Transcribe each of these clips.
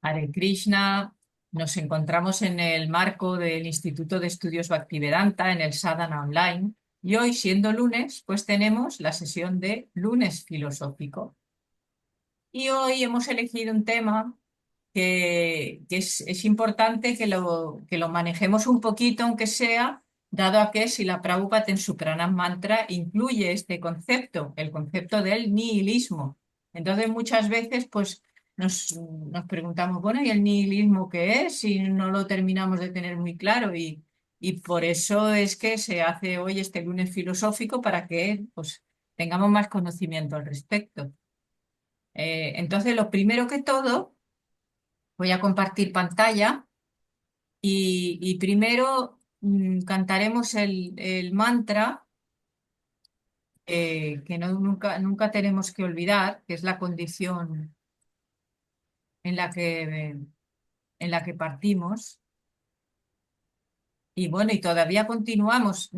Hare Krishna. Nos encontramos en el marco del Instituto de Estudios Bhaktivedanta, en el Sadhana Online. Y hoy, siendo lunes, pues tenemos la sesión de lunes filosófico. Y hoy hemos elegido un tema que es importante que lo manejemos un poquito, aunque sea, dado a que si la Prabhupada en su Pranam Mantra incluye este concepto, el concepto del nihilismo. Entonces, muchas veces, pues, nos preguntamos, bueno, ¿y el nihilismo qué es? Si no lo terminamos de tener muy claro. Y por eso es que se hace hoy este lunes filosófico para que, pues, tengamos más conocimiento al respecto. Entonces, lo primero que todo, voy a compartir pantalla y primero cantaremos el mantra que nunca tenemos que olvidar, que es la condición en la que partimos. Y bueno, y todavía continuamos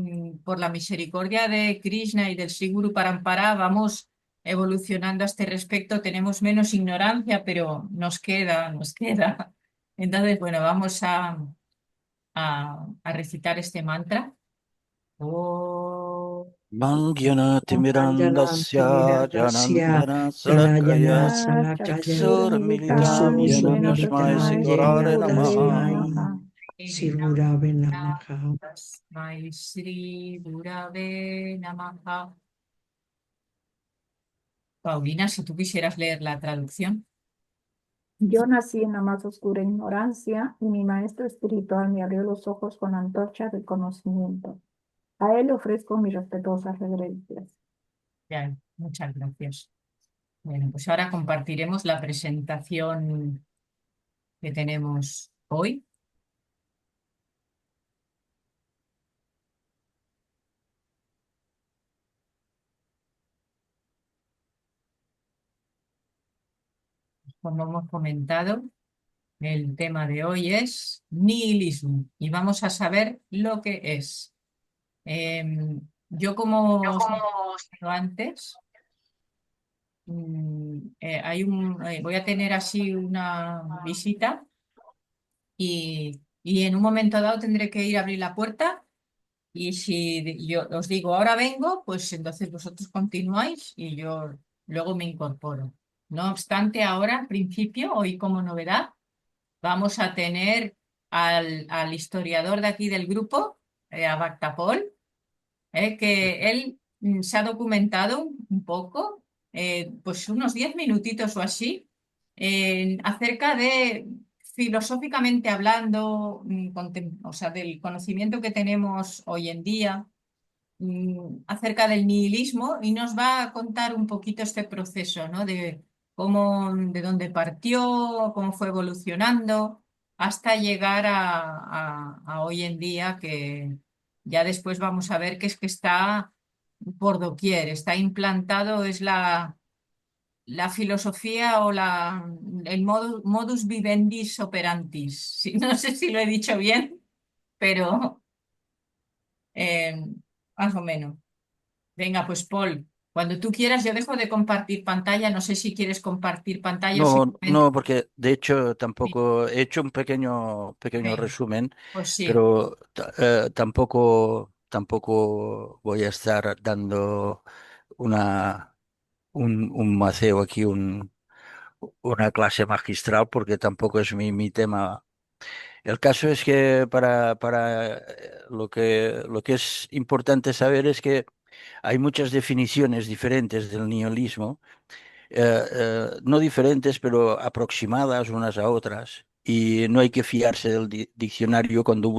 por la misericordia de Krishna y del Sri Guru Parampara, vamos evolucionando a este respecto, tenemos menos ignorancia, pero nos queda. Entonces, bueno, vamos a recitar este mantra. Oh, Mangyanaatimirandasya Manjalantimirandasya janandana salakaya Janayana Salakaya chakshurmilitam yena tasmai Chakshurmilitanjena singurare namaha. Tasmai Sirurave Namaha. Tasmai Sri Gurave Namaha. Paulina, si tú quisieras leer la traducción. Yo nací en la más oscura ignorancia y mi maestro espiritual me abrió los ojos con antorcha del conocimiento. A él le ofrezco mis respetuosas reverencias. Bien, muchas gracias. Bueno, pues ahora compartiremos la presentación que tenemos hoy. Como hemos comentado, el tema de hoy es nihilismo y vamos a saber lo que es. Yo como os he dicho antes, voy a tener así una visita y en un momento dado tendré que ir a abrir la puerta y si yo os digo ahora vengo, pues entonces vosotros continuáis y yo luego me incorporo. No obstante, ahora, al principio, hoy como novedad, vamos a tener al historiador de aquí del grupo, a Bactapol, que él se ha documentado un poco, pues unos 10 minutitos o así, acerca de, filosóficamente hablando, o sea, del conocimiento que tenemos hoy en día, acerca del nihilismo y nos va a contar un poquito este proceso, ¿no? De cómo, de dónde partió, cómo fue evolucionando, hasta llegar a hoy en día, que ya después vamos a ver que es que está por doquier, está implantado, es la filosofía o el modus vivendis operantis. Sí, no sé si lo he dicho bien, pero eh, más o menos. Venga, pues Paul, cuando tú quieras, yo dejo de compartir pantalla. No sé si quieres compartir pantalla o No, simplemente. no, porque de hecho Sí, tampoco he hecho un pequeño venga, resumen, pues sí. pero tampoco voy a estar dando una, un maceo aquí, una clase magistral, porque tampoco es mi tema. El caso es que lo que es importante saber es que hay muchas definiciones diferentes del nihilismo, no diferentes, pero aproximadas unas a otras. Y no hay que fiarse del diccionario cuando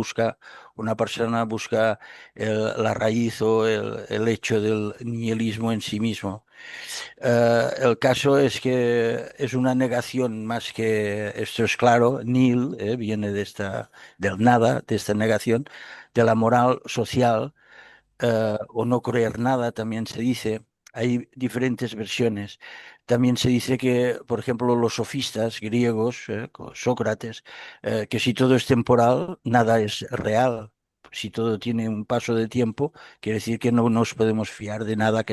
una persona busca la raíz o el hecho del nihilismo en sí mismo. El caso es que es una negación más que, esto es claro, nihil, viene del nada, de esta negación, de la moral social, o no creer nada, también se dice. Hay diferentes versiones. También se dice que, por ejemplo, los sofistas griegos, como Sócrates, que si todo es temporal, nada es real. Si todo tiene un paso de tiempo, quiere decir que no nos podemos fiar de nada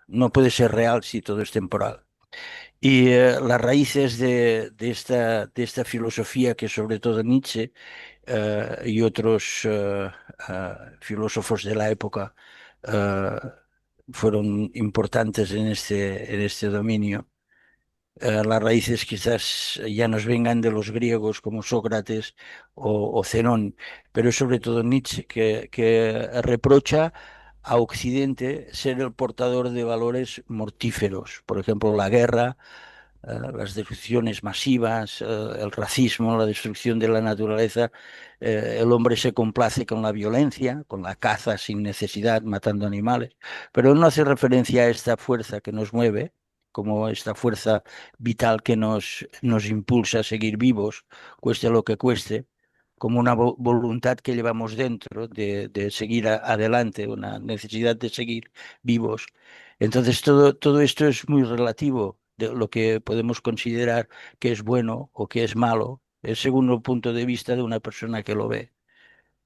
no puede ser real si todo es temporal. Y las raíces de esta filosofía que sobre todo Nietzsche y otros filósofos de la época eh, fueron importantes en este dominio. Las raíces quizás ya nos vengan de los griegos como Sócrates o Zenón, pero sobre todo Nietzsche, que reprocha a Occidente ser el portador de valores mortíferos, por ejemplo, la guerra, las destrucciones masivas, el racismo, la destrucción de la naturaleza. El hombre se complace con la violencia, con la caza sin necesidad, matando animales, pero no hace referencia a esta fuerza que nos mueve, como esta fuerza vital que nos impulsa a seguir vivos, cueste lo que cueste, como una voluntad que llevamos dentro de seguir adelante, una necesidad de seguir vivos. Entonces, todo esto es muy relativo de lo que podemos considerar que es bueno o que es malo, es según el punto de vista de una persona que lo ve.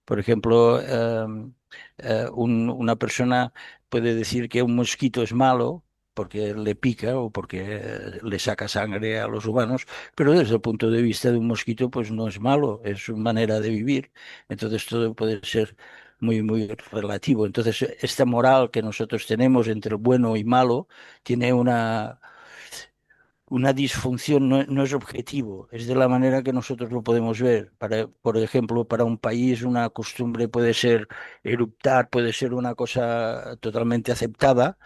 Por ejemplo, una persona puede decir que un mosquito es malo porque le pica o porque le saca sangre a los humanos, pero desde el punto de vista de un mosquito, pues no es malo, es su manera de vivir. Entonces todo puede ser muy relativo. Entonces esta moral que nosotros tenemos entre el bueno y malo tiene una disfunción, no es objetivo, es de la manera que nosotros lo podemos ver. Por ejemplo, para un país una costumbre puede ser eruptar, puede ser una cosa totalmente aceptada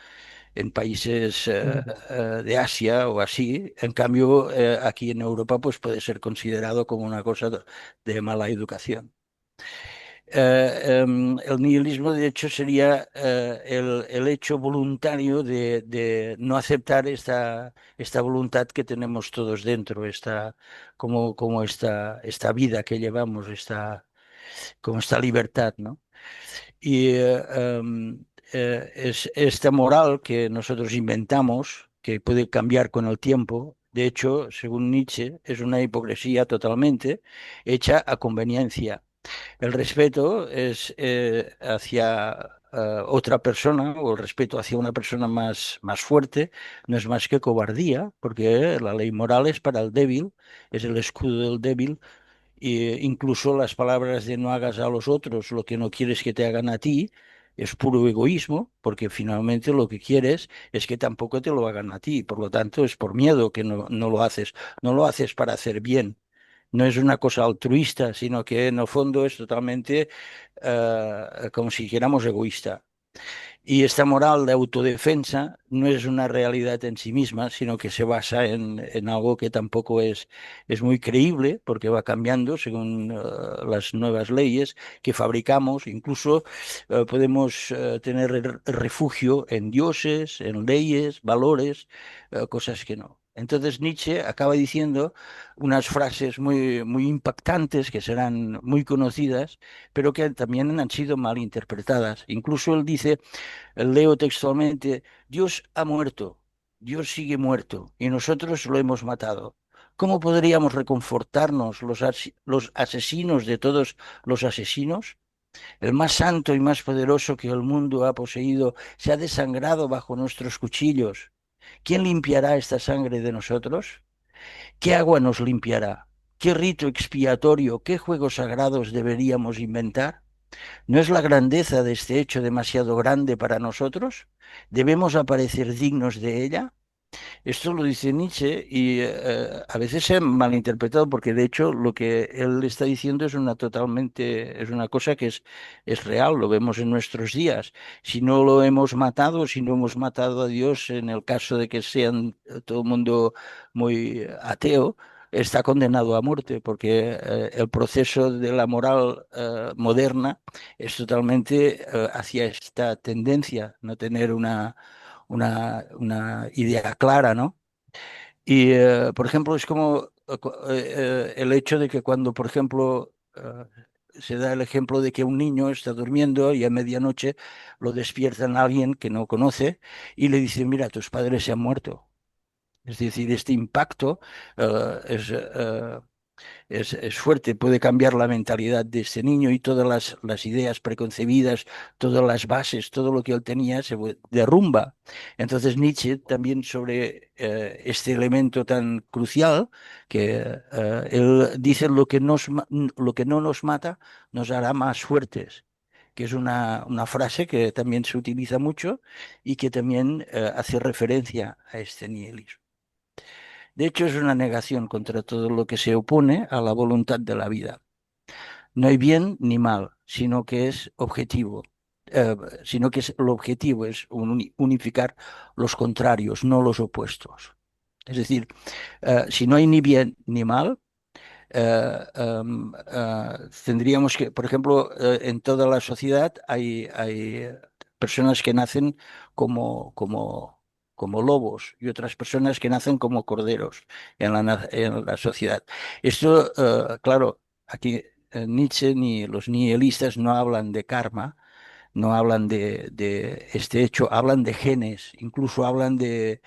en países de Asia o así. En cambio, aquí en Europa pues puede ser considerado como una cosa de mala educación. El nihilismo, de hecho, sería el hecho voluntario de no aceptar esta voluntad que tenemos todos dentro, como esta vida que llevamos, como esta libertad, ¿no? Y es esta moral que nosotros inventamos, que puede cambiar con el tiempo. De hecho, según Nietzsche, es una hipocresía totalmente hecha a conveniencia. El respeto es hacia otra persona o el respeto hacia una persona más fuerte no es más que cobardía, porque la ley moral es para el débil, es el escudo del débil. E incluso las palabras de no hagas a los otros lo que no quieres que te hagan a ti es puro egoísmo, porque finalmente lo que quieres es que tampoco te lo hagan a ti. Por lo tanto, es por miedo que no lo haces. No lo haces para hacer bien, no es una cosa altruista, sino que en el fondo es totalmente como si dijéramos egoísta. Y esta moral de autodefensa no es una realidad en sí misma, sino que se basa en algo que tampoco es muy creíble, porque va cambiando según las nuevas leyes que fabricamos. Incluso podemos tener refugio en dioses, en leyes, valores, cosas que no. Entonces Nietzsche acaba diciendo unas frases muy impactantes que serán muy conocidas, pero que también han sido mal interpretadas. Incluso él dice, leo textualmente, Dios ha muerto, Dios sigue muerto y nosotros lo hemos matado. ¿Cómo podríamos reconfortarnos los asesinos de todos los asesinos? El más santo y más poderoso que el mundo ha poseído se ha desangrado bajo nuestros cuchillos. ¿Quién limpiará esta sangre de nosotros? ¿Qué agua nos limpiará? ¿Qué rito expiatorio, qué juegos sagrados deberíamos inventar? ¿No es la grandeza de este hecho demasiado grande para nosotros? ¿Debemos aparecer dignos de ella? Esto lo dice Nietzsche y a veces se ha malinterpretado porque de hecho lo que él está diciendo es una cosa que es real, lo vemos en nuestros días. Si no lo hemos matado, si no hemos matado a Dios, en el caso de que sean todo el mundo muy ateo, está condenado a muerte porque el proceso de la moral moderna es totalmente hacia esta tendencia, no tener una idea clara, ¿no? Y, por ejemplo, es como el hecho de que cuando, por ejemplo, se da el ejemplo de que un niño está durmiendo y a medianoche lo despiertan a alguien que no conoce y le dice, mira, tus padres se han muerto. Es decir, este impacto es es fuerte, puede cambiar la mentalidad de este niño y todas las ideas preconcebidas, todas las bases, todo lo que él tenía derrumba. Entonces Nietzsche también sobre este elemento tan crucial que él dice lo que no nos mata nos hará más fuertes, que es una frase que también se utiliza mucho y que también hace referencia a este nihilismo. De hecho, es una negación contra todo lo que se opone a la voluntad de la vida. No hay bien ni mal, sino que es objetivo. Sino que el objetivo es unificar los contrarios, no los opuestos. Es decir, si no hay ni bien ni mal, tendríamos que, por ejemplo, en toda la sociedad hay personas que nacen como lobos y otras personas que nacen como corderos en la sociedad. Esto, claro, aquí Nietzsche ni los nihilistas no hablan de karma, no hablan de este hecho, hablan de genes, incluso hablan de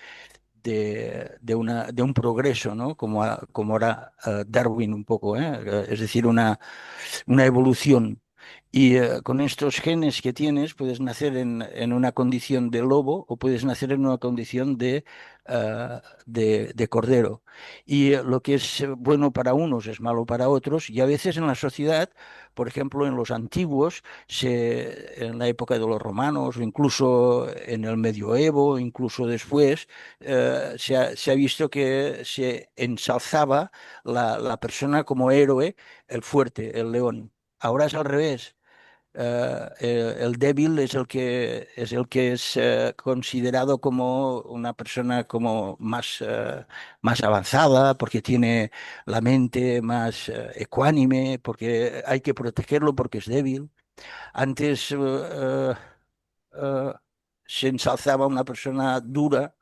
un progreso, ¿no? Como era Darwin un poco, ¿eh? Es decir, una evolución. Y con estos genes que tienes, puedes nacer en una condición de lobo o puedes nacer en una condición de cordero. Y lo que es bueno para unos es malo para otros. Y a veces en la sociedad, por ejemplo, en los antiguos, en la época de los romanos o incluso en el medioevo, incluso después, se ha visto que se ensalzaba la persona como héroe, el fuerte, el león. Ahora es al revés. El débil es el que es considerado como una persona como más avanzada, porque tiene la mente más ecuánime, porque hay que protegerlo porque es débil. Antes eh, se ensalzaba una persona dura,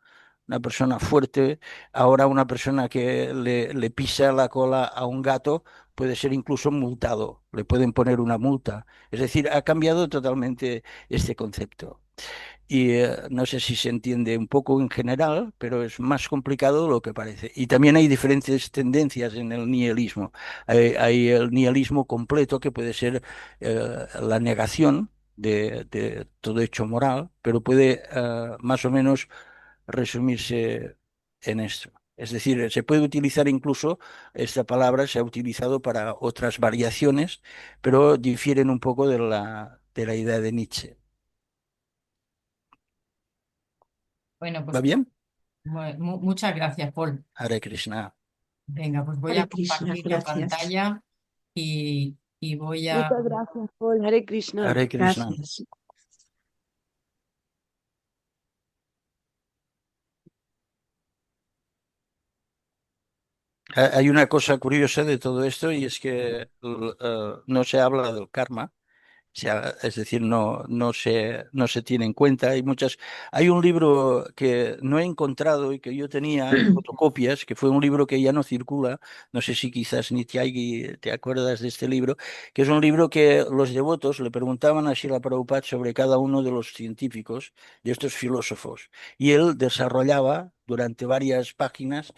una persona fuerte. Ahora una persona que le pisa la cola a un gato puede ser incluso multado, le pueden poner una multa. Es decir, ha cambiado totalmente este concepto. Y no sé si se entiende un poco en general, pero es más complicado de lo que parece. Y también hay diferentes tendencias en el nihilismo. Hay el nihilismo completo, que puede ser la negación de todo hecho moral, pero puede más o menos resumirse en esto. Es decir, se puede utilizar incluso, esta palabra se ha utilizado para otras variaciones, pero difieren un poco de la idea de Nietzsche. Bueno, ¿Va pues bien? muchas gracias, Paul. Hare Krishna. Venga, pues voy Hare a Krishna, compartir la gracias. pantalla y voy a... Muchas gracias, Paul. Hare Krishna. Hare Krishna. Gracias. Hay una cosa curiosa de todo esto y es que no se habla del karma. Es decir, no se tiene en cuenta. Hay un libro que no he encontrado y que yo tenía en fotocopias, que fue un libro que ya no circula. No sé si quizás Nityagi te acuerdas de este libro, que es un libro que los devotos le preguntaban a Srila Prabhupada sobre cada uno de los científicos, de estos filósofos. Y él desarrollaba durante varias páginas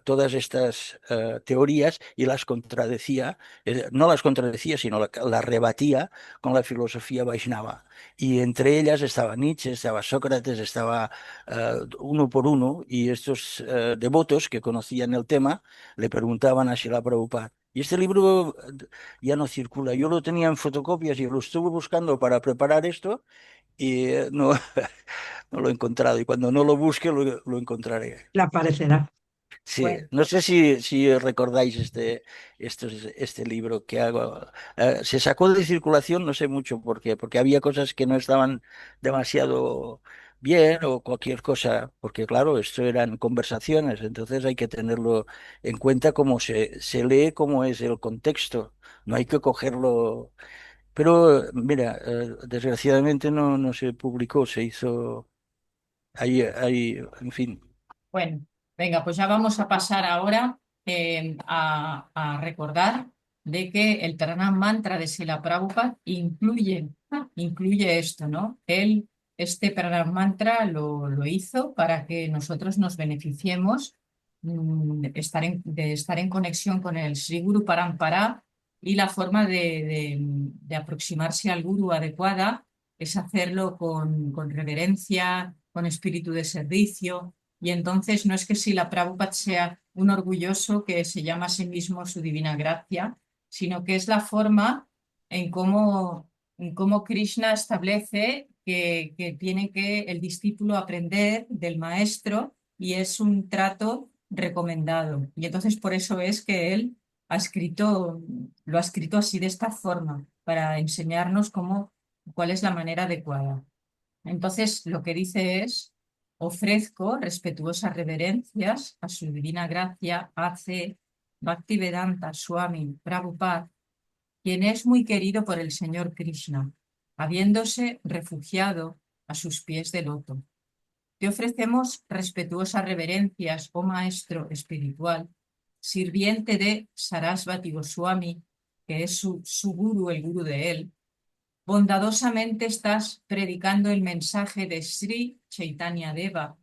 todas estas teorías y las contradecía. No las contradecía, sino las rebatía con la filosofía Vaishnava. Y entre ellas estaba Nietzsche, estaba Sócrates, estaba uno por uno, y estos devotos que conocían el tema le preguntaban a Srila Prabhupada. Y este libro ya no circula. Yo lo tenía en fotocopias y lo estuve buscando para preparar esto y no, no lo he encontrado. Y cuando no lo busque, lo encontraré. Le aparecerá. Sí, Bueno, no sé si recordáis este libro que hago. Se sacó de circulación, no sé mucho por qué, porque había cosas que no estaban demasiado bien o cualquier cosa, porque claro, esto eran conversaciones, entonces hay que tenerlo en cuenta cómo se lee, cómo es el contexto, no hay que cogerlo. Pero mira, desgraciadamente no se publicó, se hizo, en fin. bueno, venga, pues ya vamos a pasar ahora a recordar de que el Pranam Mantra de Srila Prabhupada incluye esto, ¿no? Este Pranam Mantra lo hizo para que nosotros nos beneficiemos de estar en conexión con el Sri Guru Parampara, y la forma de aproximarse al Guru adecuada es hacerlo con reverencia, con espíritu de servicio. Y entonces no es que si la Prabhupada sea un orgulloso que se llama a sí mismo su divina gracia, sino que es la forma en cómo Krishna establece que tiene que el discípulo aprender del maestro, y es un trato recomendado. Y entonces por eso es que él lo ha escrito así, de esta forma, para enseñarnos cuál es la manera adecuada. Entonces, lo que dice es: ofrezco respetuosas reverencias a su divina gracia, A.C. Bhaktivedanta Swami Prabhupada, quien es muy querido por el Señor Krishna, habiéndose refugiado a sus pies de loto. Te ofrecemos respetuosas reverencias, oh Maestro espiritual, sirviente de Sarasvati Goswami, que es su gurú, el gurú de él. Bondadosamente estás predicando el mensaje de Sri Chaitanya Deva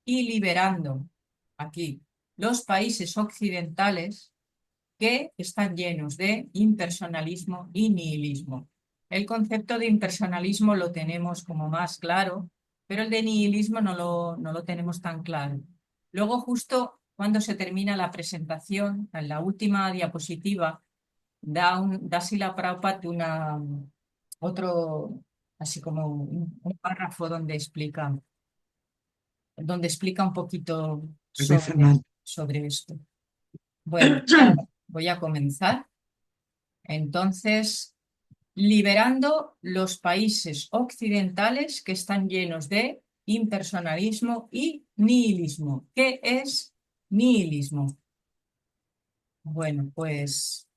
y liberando aquí los países occidentales que están llenos de impersonalismo y nihilismo. El concepto de impersonalismo lo tenemos como más claro, pero el de nihilismo no lo tenemos tan claro. Luego, justo cuando se termina la presentación, en la última diapositiva, da Srila Prabhupada otro, así como un párrafo donde explica un poquito Fernando. sobre esto. Bueno, ya voy a comenzar. Entonces, liberando los países occidentales que están llenos de impersonalismo y nihilismo. ¿Qué es nihilismo? Bueno, pues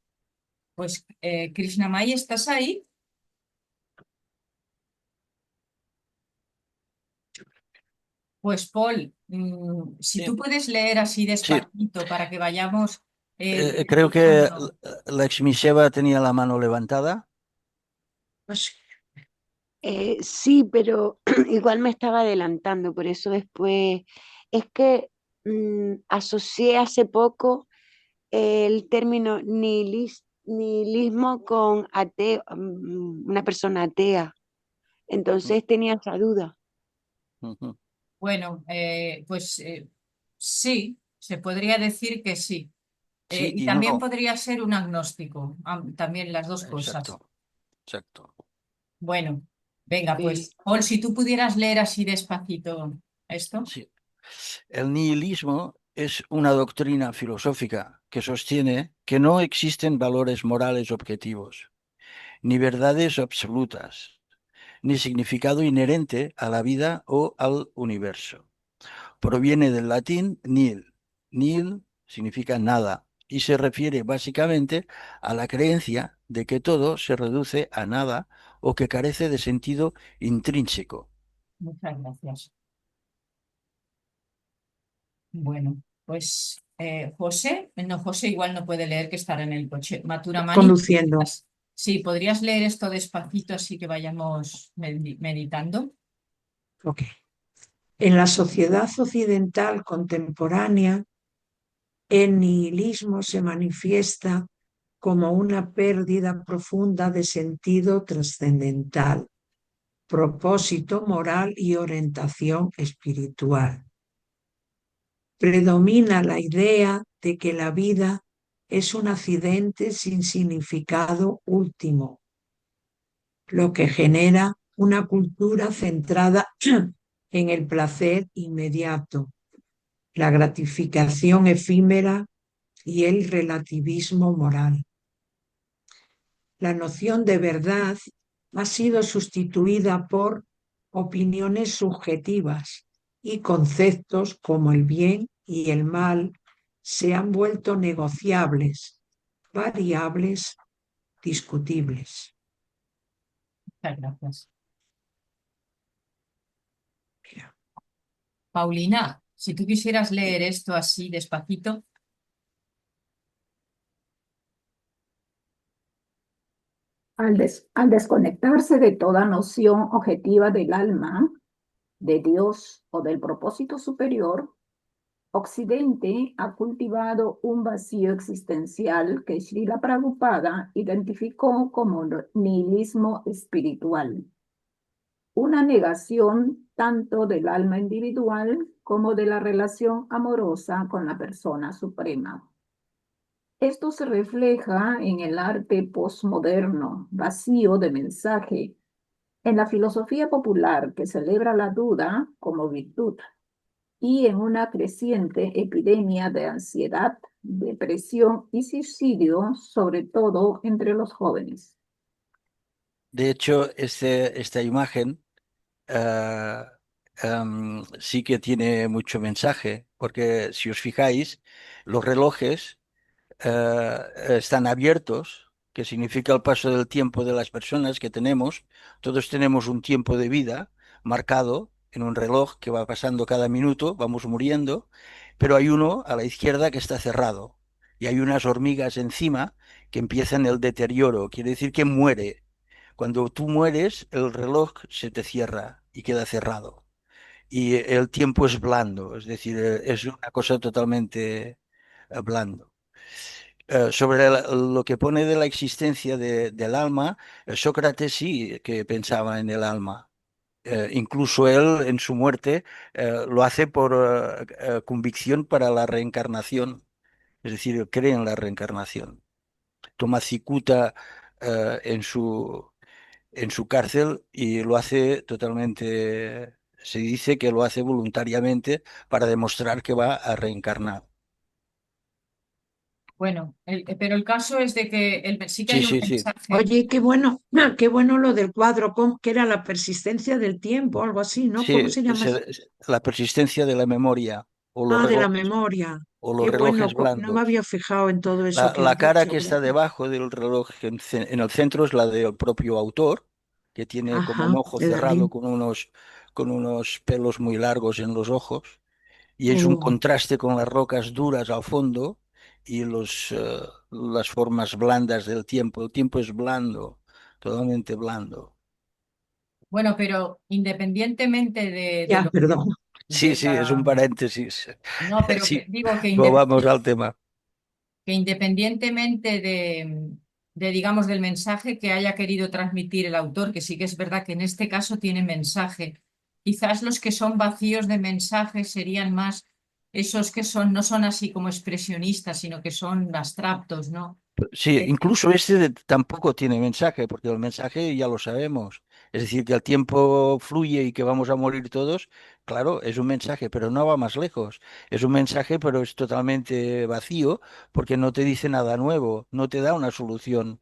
Krishnamai, ¿estás ahí? Pues Paul, si Sí, tú puedes leer así sí. despacito para que vayamos Creo que desglosando. Lakshmi Seva tenía la mano levantada. Sí, pero igual me estaba adelantando, por eso después es que asocié hace poco el término nihilismo con ateo, una persona atea. Entonces tenía esa duda. Ujú. Bueno, sí, se podría decir que sí. Sí Y y también no. podría ser un agnóstico, también las dos cosas. Exacto, exacto. Bueno, venga, Sí. pues Paul, si tú pudieras leer así despacito esto. Sí. El nihilismo es una doctrina filosófica que sostiene que no existen valores morales objetivos, ni verdades absolutas, ni significado inherente a la vida o al universo. Proviene del latín nihil. Nihil significa nada y se refiere básicamente a la creencia de que todo se reduce a nada o que carece de sentido intrínseco. Muchas gracias. Bueno, pues José igual no puede leer, que estará en el coche. Maturamani, Conduciendo. sí, ¿podrías leer esto despacito así que vayamos meditando? Ok. En la sociedad occidental contemporánea, el nihilismo se manifiesta como una pérdida profunda de sentido trascendental, propósito moral y orientación espiritual. Predomina la idea de que la vida es un accidente sin significado último, lo que genera una cultura centrada en el placer inmediato, la gratificación efímera y el relativismo moral. La noción de verdad ha sido sustituida por opiniones subjetivas, y conceptos como el bien y el mal se han vuelto negociables, variables, discutibles. Muchas gracias. Mira. Paulina, si tú quisieras leer esto así despacito. Al desconectarse de toda noción objetiva del alma, de Dios o del propósito superior, Occidente ha cultivado un vacío existencial que Srila Prabhupada identificó como nihilismo espiritual, una negación tanto del alma individual como de la relación amorosa con la persona suprema. Esto se refleja en el arte posmoderno, vacío de mensaje, en la filosofía popular que celebra la duda como virtud y en una creciente epidemia de ansiedad, depresión y suicidio, sobre todo entre los jóvenes. De hecho, esta imagen sí que tiene mucho mensaje, porque si os fijáis, los relojes están abiertos, que significa el paso del tiempo de las personas que tenemos. Todos tenemos un tiempo de vida marcado en un reloj que va pasando cada minuto, vamos muriendo, pero hay uno a la izquierda que está cerrado y hay unas hormigas encima que empiezan el deterioro, quiere decir que muere. Cuando tú mueres, el reloj se te cierra y queda cerrado. Y el tiempo es blando, es decir, es una cosa totalmente blando. Sobre lo que pone de la existencia del alma, Sócrates sí que pensaba en el alma. Incluso él en su muerte lo hace por convicción para la reencarnación, es decir, cree en la reencarnación. Toma cicuta en su cárcel y lo hace totalmente, se dice que lo hace voluntariamente para demostrar que va a reencarnar. Bueno, pero el caso es de que sí que Sí, hay un sí, sí. mensaje. Oye, qué bueno lo del cuadro, que era la persistencia del tiempo, algo así, ¿no? ¿Cómo Sí, se llama? la persistencia de la memoria Ah, de la memoria. o los Qué bueno, relojes no me blandos. había fijado en todo eso que La has cara dicho. que está Gracias. debajo del reloj en el centro es la del propio autor, que tiene como un Ajá, ojo de cerrado Dalí. con unos pelos muy largos en los ojos, y es un Oh, contraste con las rocas duras al fondo y las formas blandas del tiempo. El tiempo es blando, totalmente blando. Bueno, pero independientemente ya, perdón. Sí, de sí, es un la... paréntesis. No, pero Sí, digo volvamos al tema. que independientemente digamos, del mensaje que haya querido transmitir el autor, que sí que es verdad que en este caso tiene mensaje, quizás los que son vacíos de mensaje serían más esos que son, no son así como expresionistas, sino que son abstractos, ¿no? Sí, Eh, incluso tampoco tiene mensaje, porque el mensaje ya lo sabemos. Es decir, que el tiempo fluye y que vamos a morir todos, claro, es un mensaje, pero no va más lejos. Es un mensaje, pero es totalmente vacío, porque no te dice nada nuevo, no te da una solución.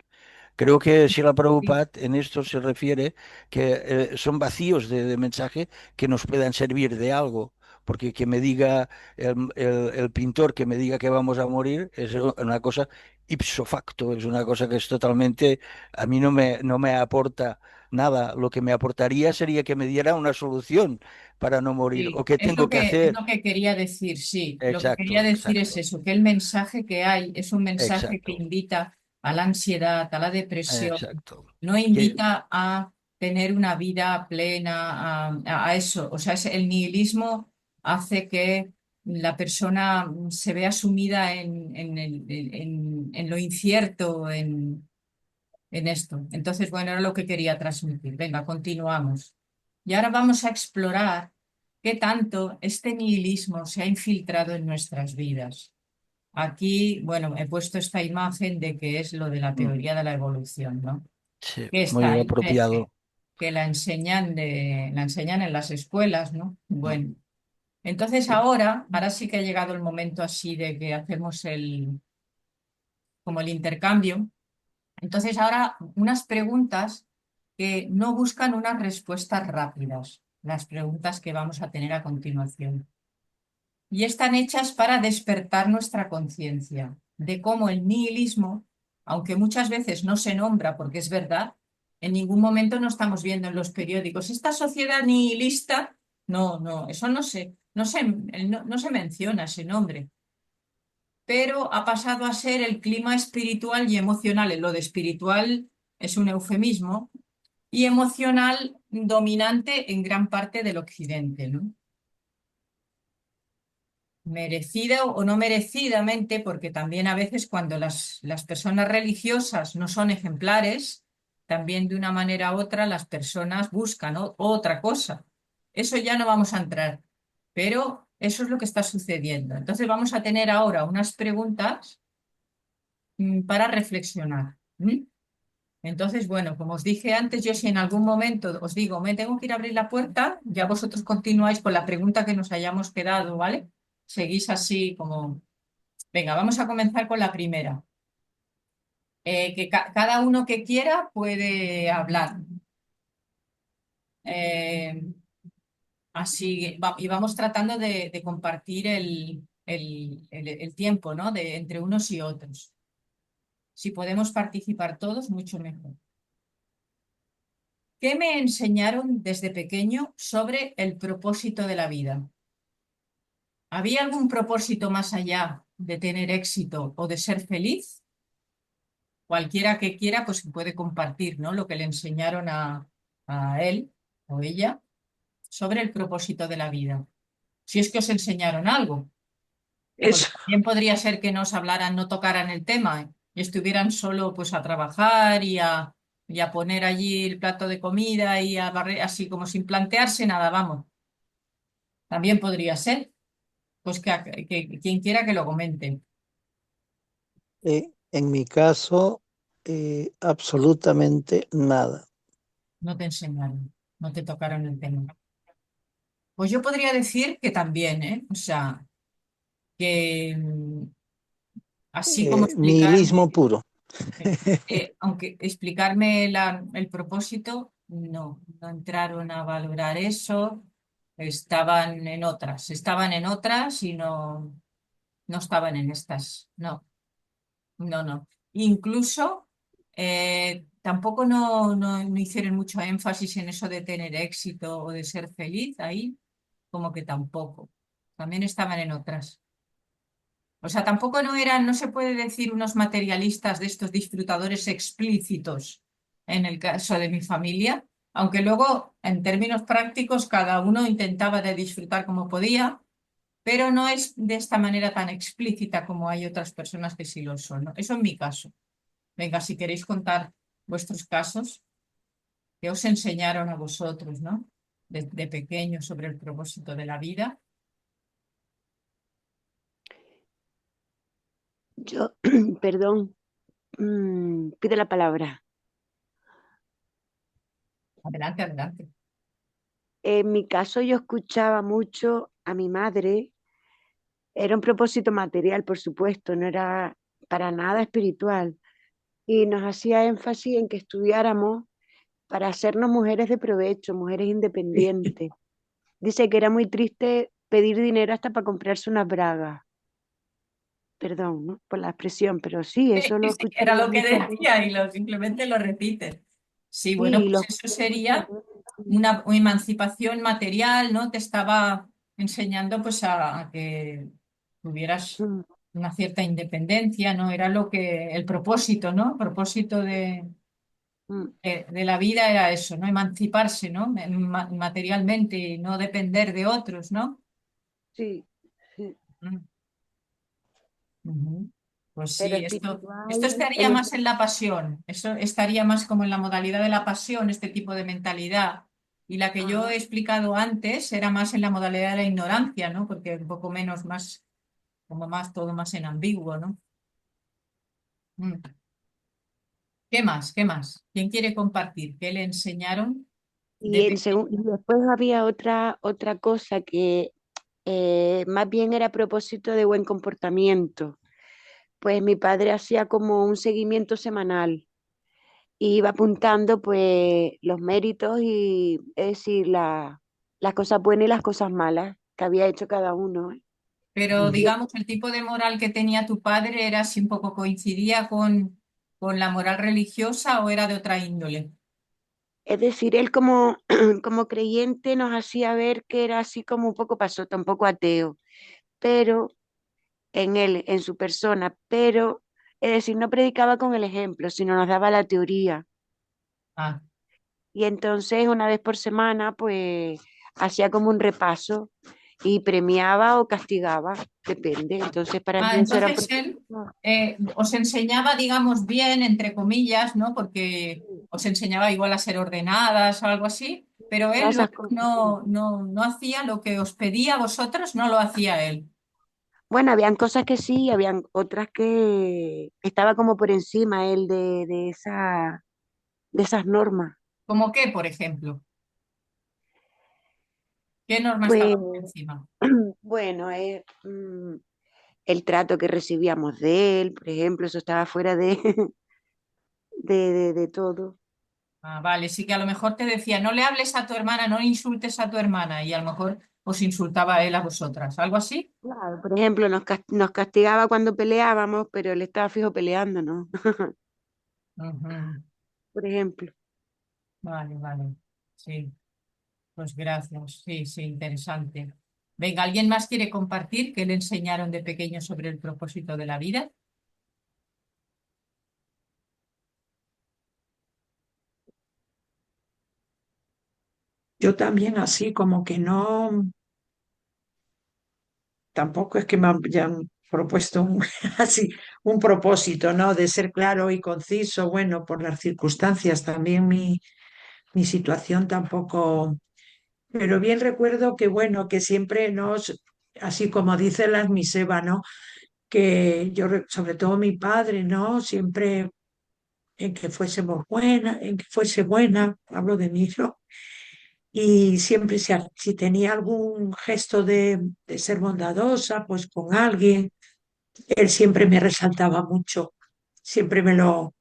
Creo que Srila sí, Prabhupada en esto se refiere que son vacíos de mensaje que nos puedan servir de algo. Porque que me diga el pintor que me diga que vamos a morir es una cosa ipso facto, es una cosa que es totalmente, a mí no me aporta nada. Lo que me aportaría sería que me diera una solución para no morir. ¿O sí, qué tengo que es hacer? lo que quería decir, sí. Lo que quería Exacto, decir es exacto, eso, que el mensaje que hay es un mensaje que exacto, invita a la ansiedad, a la depresión, exacto. no Que, invita a tener una vida plena, a eso. O sea, el nihilismo hace que la persona se vea sumida en lo incierto, en esto. Entonces, bueno, era lo que quería transmitir. Venga, continuamos. Y ahora vamos a explorar qué tanto este nihilismo se ha infiltrado en nuestras vidas. Aquí, bueno, he puesto esta imagen de que es lo de la mm, teoría de la evolución, ¿no? sí, Que está muy ahí, apropiado. que la enseñan en las escuelas, ¿no? Mm. Bueno, entonces ahora sí que ha llegado el momento así de que hacemos como el intercambio. Entonces ahora unas preguntas que no buscan unas respuestas rápidas, las preguntas que vamos a tener a continuación. Y están hechas para despertar nuestra conciencia de cómo el nihilismo, aunque muchas veces no se nombra porque es verdad, en ningún momento no estamos viendo en los periódicos esta sociedad nihilista, no, no, eso no se menciona ese nombre, pero ha pasado a ser el clima espiritual y emocional. Lo de espiritual es un eufemismo y emocional dominante en gran parte del occidente, ¿no? merecida o no merecidamente, porque también a veces cuando las personas religiosas no son ejemplares, también de una manera u otra las personas buscan otra cosa. Eso ya no vamos a entrar, pero eso es lo que está sucediendo. Entonces vamos a tener ahora unas preguntas para reflexionar. Entonces, bueno, como os dije antes, yo si en algún momento os digo, me tengo que ir a abrir la puerta, ya vosotros continuáis con la pregunta que nos hayamos quedado, ¿vale? Seguís así como... Venga, vamos a comenzar con la primera. Cada uno que quiera puede hablar. Eh, y vamos tratando de compartir el tiempo, ¿no? Entre unos y otros. Si podemos participar todos, mucho mejor. ¿Qué me enseñaron desde pequeño sobre el propósito de la vida? ¿Había algún propósito más allá de tener éxito o de ser feliz? Cualquiera que quiera, pues puede compartir, ¿no? Lo que le enseñaron a él o ella sobre el propósito de la vida. Si es que os enseñaron algo, porque Eso, también podría ser que nos hablaran, no tocaran el tema, y estuvieran solo pues a trabajar y a poner allí el plato de comida y a barrer, así como sin plantearse nada, vamos. También podría ser, pues que quien quiera que lo comente. En mi caso, absolutamente nada. No te enseñaron, no te tocaron el tema. Pues yo podría decir que también, ¿eh? O sea, que así como explicarme, Nihilismo puro. aunque explicarme el propósito, no entraron a valorar eso, estaban en otras y no estaban en estas, no, no. Incluso tampoco no hicieron mucho énfasis en eso de tener éxito o de ser feliz, ahí como que tampoco, también estaban en otras. O sea, tampoco no se puede decir unos materialistas de estos disfrutadores explícitos en el caso de mi familia, aunque luego en términos prácticos cada uno intentaba de disfrutar como podía, pero no es de esta manera tan explícita como hay otras personas que sí lo son, ¿no? Eso en mi caso. Venga, si queréis contar vuestros casos, que os enseñaron a vosotros, ¿no? De pequeños sobre el propósito de la vida. Yo, perdón, pide la palabra. Adelante, adelante. En mi caso yo escuchaba mucho a mi madre, era un propósito material, por supuesto, no era para nada espiritual, y nos hacía énfasis en que estudiáramos para hacernos mujeres de provecho, mujeres independientes. Dice que era muy triste pedir dinero hasta para comprarse unas bragas. Perdón, ¿no? Por la expresión, pero sí, eso lo Sí, era escuchaba lo que muchas veces. decía y simplemente lo repite. Sí, bueno, Sí, pues eso sería una emancipación material, ¿no? Te estaba enseñando pues a que tuvieras Mm, una cierta independencia, ¿no? Era el propósito, ¿no? El propósito mm, de la vida era eso, ¿no? Emanciparse, ¿no? Materialmente y no depender de otros, ¿no? sí, sí. Mm. Ujú. Pues Pero sí, esto espiritual, estaría más en la pasión, eso estaría más como en la modalidad de la pasión, este tipo de mentalidad. Y la que yo ajá. he explicado antes era más en la modalidad de la ignorancia, ¿no? Porque un poco menos, más, como más, todo más en ambiguo, ¿no? Mm. ¿Qué más? ¿Qué más? ¿Quién quiere compartir? ¿Qué le enseñaron de Y pequeño? después había otra cosa que más bien era a propósito de buen comportamiento. Pues mi padre hacía como un seguimiento semanal y iba apuntando pues los méritos y es decir, las cosas buenas y las cosas malas que había hecho cada uno. ¿Eh? Pero Y digamos, el tipo de moral que tenía tu padre era si un poco coincidía con la moral religiosa o era de otra índole. es decir, él como, como creyente nos hacía ver que era así como un poco pasota, un poco ateo, pero en él, en su persona, pero es decir, no predicaba con el ejemplo, sino nos daba la teoría. Ah. Y entonces una vez por semana, pues hacía como un repaso y premiaba o castigaba, depende. Entonces para mí eso era un Entonces él propósito. os enseñaba, digamos, bien, entre comillas, ¿no? Porque os enseñaba igual a ser ordenadas o algo así, pero Todas él esas luego cosas, sí. no hacía lo que os pedía a vosotros, no lo hacía él. Bueno, habían cosas que sí, habían otras que estaba como por encima él de esas normas. ¿Cómo qué, por ejemplo? ¿Qué norma estaba Pues por encima? bueno, el trato que recibíamos de él, por ejemplo, eso estaba fuera de, de todo. Ah, vale, sí que a lo mejor te decía, no le hables a tu hermana, no insultes a tu hermana, y a lo mejor os insultaba a él a vosotras, ¿algo así? Claro, por ejemplo, nos castigaba cuando peleábamos, pero él estaba fijo peleando, ¿no? Ujú. Por ejemplo. Vale, vale. Sí, pues gracias. Sí, sí, interesante. Venga, ¿alguien más quiere compartir qué le enseñaron de pequeño sobre el propósito de la vida? Yo también así como que no, tampoco es que me hayan propuesto así un propósito, ¿no? De ser claro y conciso, bueno, por las circunstancias, también mi situación tampoco, pero bien recuerdo que, bueno, que siempre nos, así como dice la Miseva, ¿no? Que yo, sobre todo mi padre, ¿no? Siempre en que fuésemos buena, en que fuese buena, hablo de mí, ¿no? Y siempre si tenía algún gesto de ser bondadosa, pues con alguien, él siempre me resaltaba mucho, siempre me lo,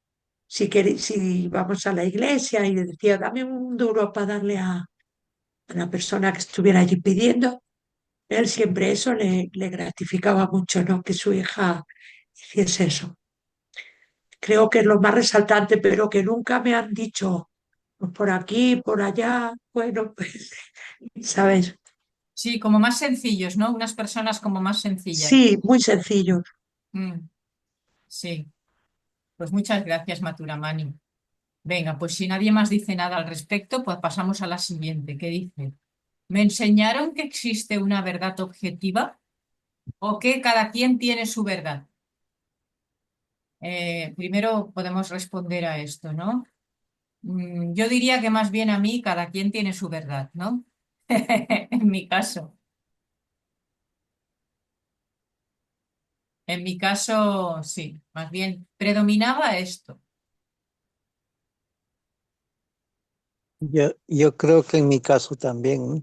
si vamos a la iglesia y decía, dame un duro para darle a la persona que estuviera allí pidiendo, él siempre eso le gratificaba mucho, ¿no? Que su hija hiciese eso. Creo que es lo más resaltante, pero que nunca me han dicho pues, por aquí, por allá, bueno, pues, ¿sabes? Sí, como más sencillos, ¿no? Unas personas como más sencillas. Sí, muy sencillo. Mm, sí, pues muchas gracias, Maturamani. Venga, pues si nadie más dice nada al respecto, pues pasamos a la siguiente, ¿qué dice? Me enseñaron que existe una verdad objetiva o que cada quien tiene su verdad. Primero podemos responder a esto, ¿no? Yo diría que más bien a mí cada quien tiene su verdad, ¿no? En mi caso. En mi caso, sí, más bien predominaba esto. Yo creo que en mi caso también, ¿no?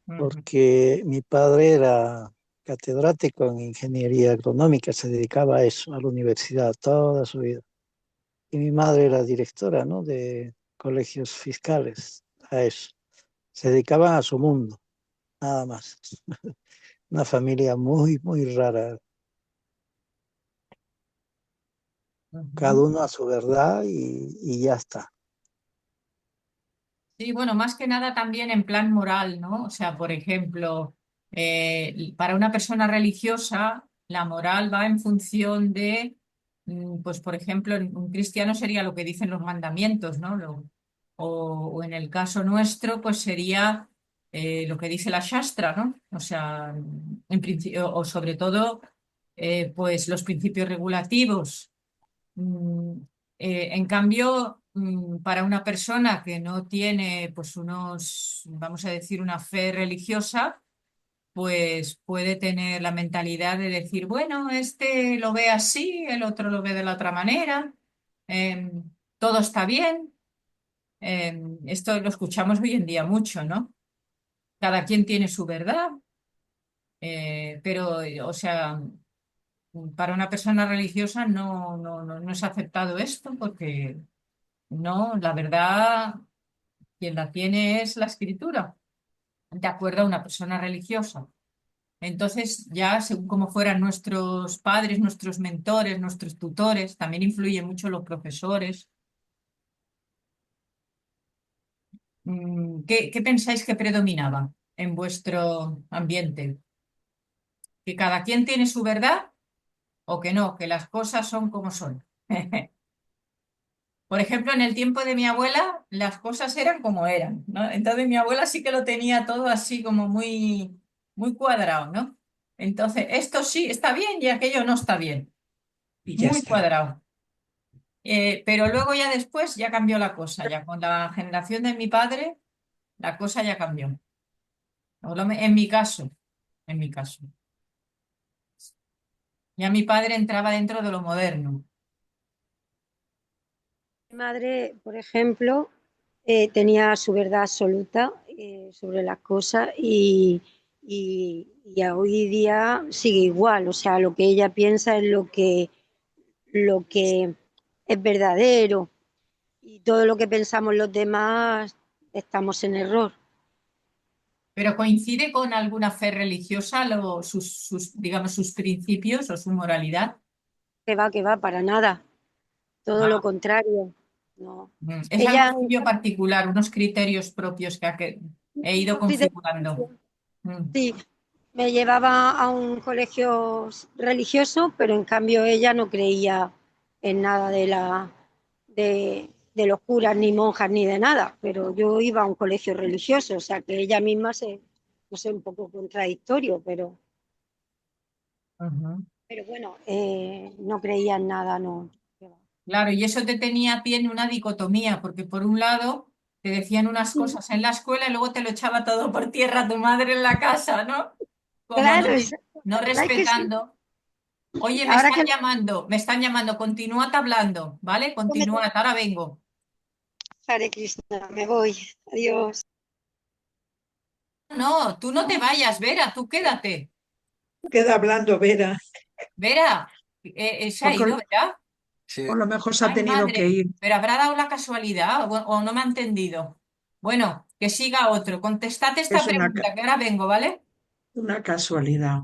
Ujú, Porque mi padre era catedrático en ingeniería agronómica, se dedicaba a eso, a la universidad toda su vida. Y mi madre era directora, ¿no? De colegios fiscales, a eso. Se dedicaban a su mundo, nada más. Una familia muy, muy rara. Cada ujú. uno a su verdad y ya está. Sí, bueno, más que nada también en plan moral, ¿no? O sea, por ejemplo, para una persona religiosa, la moral va en función de, pues, por ejemplo, en un cristiano sería lo que dicen los mandamientos, ¿no? O en el caso nuestro, pues sería lo que dice la Shastra, ¿no? O sea, en principio, o sobre todo, pues los principios regulativos. Mm, en cambio, para una persona que no tiene, pues vamos a decir, una fe religiosa, pues puede tener la mentalidad de decir, bueno, este lo ve así, el otro lo ve de la otra manera, em, todo está bien. Esto lo escuchamos hoy en día mucho, ¿no? Cada quien tiene su verdad, pero, o sea, para una persona religiosa no es aceptado esto porque no, la verdad, quien la tiene es la escritura, de acuerdo a una persona religiosa. Entonces, ya según como fueran nuestros padres, nuestros mentores, nuestros tutores, también influye mucho los profesores. ¿Qué pensáis que predominaba en vuestro ambiente? ¿Que cada quien tiene su verdad o que no, que las cosas son como son? Por ejemplo, en el tiempo de mi abuela, las cosas eran como eran, ¿no? Entonces mi abuela sí que lo tenía todo así como muy muy cuadrado, ¿no? Entonces, esto sí está bien y aquello no está bien, Y ya muy está. cuadrado. Pero luego ya después ya cambió la cosa, ya con la generación de mi padre, la cosa ya cambió. En mi caso, en mi caso. Ya mi padre entraba dentro de lo moderno. Mi madre, por ejemplo, tenía su verdad absoluta sobre las cosas y a hoy día sigue igual. O sea, lo que ella piensa es lo que es verdadero y todo lo que pensamos los demás estamos en error. Pero coincide con alguna fe religiosa, digamos, sus principios o su moralidad. Que va, para nada. Todo lo Ah, contrario. No. es algo Ella suyo particular, unos criterios propios que he ido configurando. Mm, sí, me llevaba a un colegio religioso, pero en cambio ella no creía en nada de los curas, ni monjas, ni de nada. Pero yo iba a un colegio religioso, o sea que ella misma no sé, un poco contradictorio, ujú. pero bueno, no creía en nada, no. Claro, y eso te tenía a pie en una dicotomía, porque por un lado te decían unas Sí, cosas en la escuela y luego te lo echaba todo por tierra tu madre en la casa, ¿no? Como claro, es, no ¿verdad que sí? respetando. Oye, Ahora que me están llamando, continuad hablando, ¿vale? Continuad, ahora vengo. Hare Krishna, me voy. Adiós. No, tú no te vayas, Vera, tú quédate. Queda hablando Vera, Vera, se ha porque ido, ¿verdad? o Sí. lo mejor se ha Ay, tenido que madre, ir. pero habrá dado la casualidad o no me ha entendido. Bueno, que siga otro. Contestate esta Es pregunta, que ahora vengo, ¿vale? una casualidad.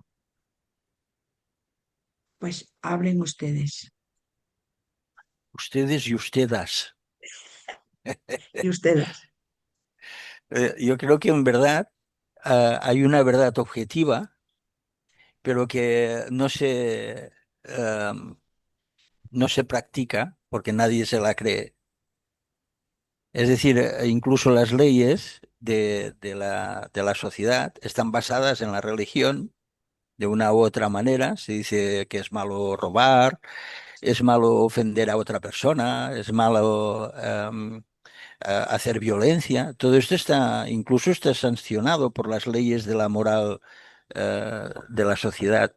Pues hablen ustedes. Ustedes y ustedes. Y ustedes. Yo creo que en verdad hay una verdad objetiva, pero que no se practica porque nadie se la cree. Es decir, incluso las leyes de la sociedad están basadas en la religión de una u otra manera. Se dice que es malo robar, es malo ofender a otra persona, es malo hacer violencia. Todo esto incluso está sancionado por las leyes de la moral de la sociedad,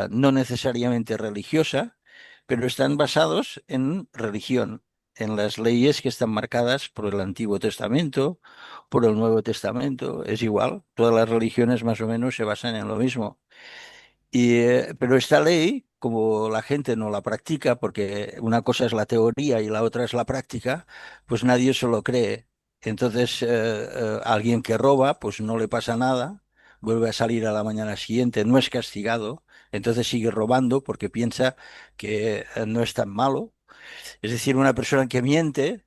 no necesariamente religiosa, pero están basados en religión, en las leyes que están marcadas por el Antiguo Testamento, por el Nuevo Testamento. Es igual, todas las religiones más o menos se basan en lo mismo. Pero esta ley, como la gente no la practica, porque una cosa es la teoría y la otra es la práctica, pues nadie se lo cree. Entonces, alguien que roba, pues no le pasa nada, vuelve a salir a la mañana siguiente, no es castigado, entonces sigue robando porque piensa que no es tan malo. Es decir, una persona que miente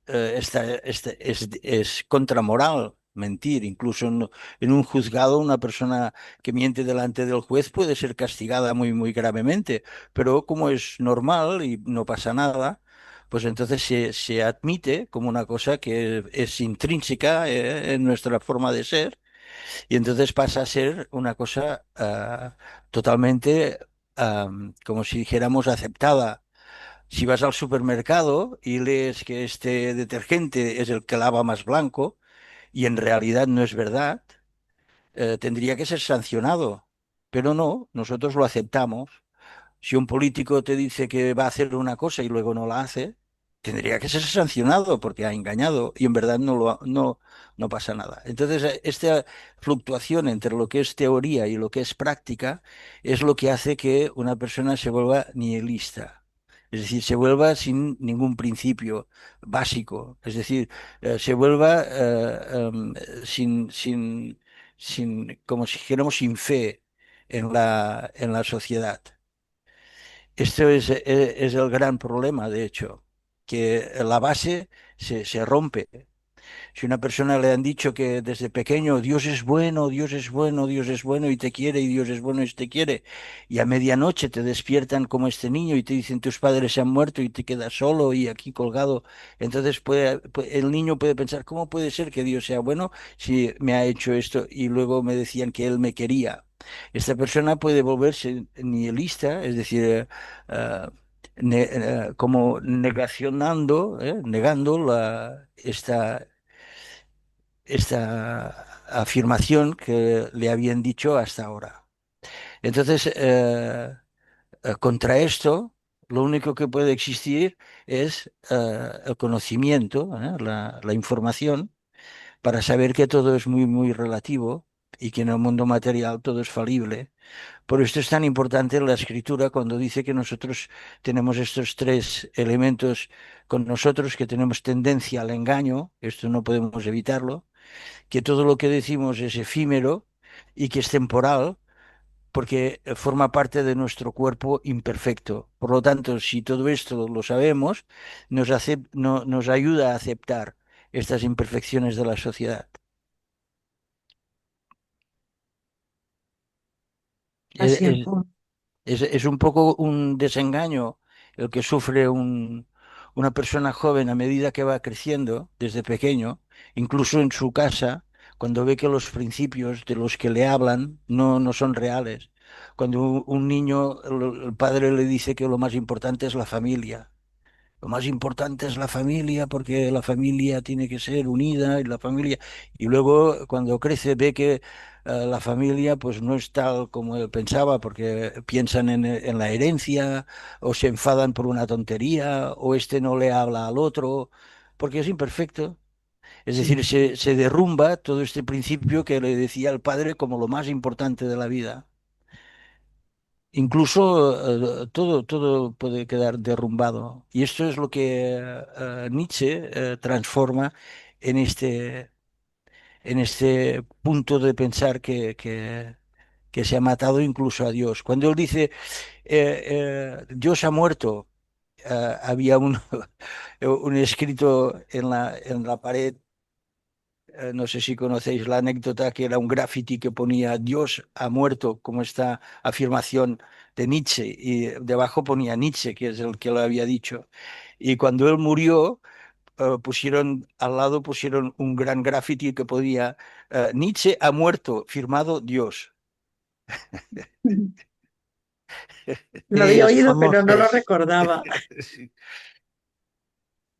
es contramoral mentir. Incluso en un juzgado, una persona que miente delante del juez puede ser castigada muy, muy gravemente, pero como es normal y no pasa nada, pues entonces se admite como una cosa que es intrínseca en nuestra forma de ser y entonces pasa a ser una cosa totalmente, como si dijéramos, aceptada. Si vas al supermercado y lees que este detergente es el que lava más blanco y en realidad no es verdad, tendría que ser sancionado. Pero no, nosotros lo aceptamos. Si un político te dice que va a hacer una cosa y luego no la hace, tendría que ser sancionado porque ha engañado y en verdad no pasa nada. Entonces, esta fluctuación entre lo que es teoría y lo que es práctica es lo que hace que una persona se vuelva nihilista. Es decir, se vuelva sin ningún principio básico. Es decir, se vuelva como si dijéramos, sin fe en en la sociedad. Esto es el gran problema, de hecho, que la base se rompe. Si una persona le han dicho que desde pequeño Dios es bueno, Dios es bueno, Dios es bueno y te quiere y Dios es bueno y te quiere, y a medianoche te despiertan como este niño y te dicen tus padres se han muerto y te quedas solo y aquí colgado, entonces el niño puede pensar, ¿cómo puede ser que Dios sea bueno si me ha hecho esto y luego me decían que Él me quería? Esta persona puede volverse nihilista, es decir, como negando esta afirmación que le habían dicho hasta ahora. Entonces, contra esto, lo único que puede existir es el conocimiento, la información, para saber que todo es muy, muy relativo y que en el mundo material todo es falible. Por esto es tan importante la escritura cuando dice que nosotros tenemos estos tres elementos con nosotros, que tenemos tendencia al engaño, esto no podemos evitarlo, que todo lo que decimos es efímero y que es temporal, porque forma parte de nuestro cuerpo imperfecto. Por lo tanto, si todo esto lo sabemos, nos ayuda a aceptar estas imperfecciones de la sociedad. Así es. Es, es un poco un desengaño el que sufre una persona joven a medida que va creciendo desde pequeño, incluso en su casa, cuando ve que los principios de los que le hablan no son reales. Cuando un niño, el padre le dice que lo más importante es la familia. Lo más importante es la familia porque la familia tiene que ser unida y la familia. Y luego cuando crece ve que la familia pues no es tal como él pensaba porque piensan en la herencia o se enfadan por una tontería o este no le habla al otro porque es imperfecto. Es decir, Sí, se derrumba todo este principio que le decía el padre como lo más importante de la vida. Incluso todo puede quedar derrumbado. Y esto es lo que Nietzsche transforma en en este punto de pensar que se ha matado incluso a Dios. Cuando él dice, Dios ha muerto, había un escrito en la pared. No sé si conocéis la anécdota que era un graffiti que ponía Dios ha muerto, como esta afirmación de Nietzsche, y debajo ponía Nietzsche, que es el que lo había dicho. Y cuando él murió, pusieron un gran graffiti que ponía Nietzsche ha muerto, firmado Dios. lo Sí, había es oído, pero no famoso lo eso. recordaba. Sí.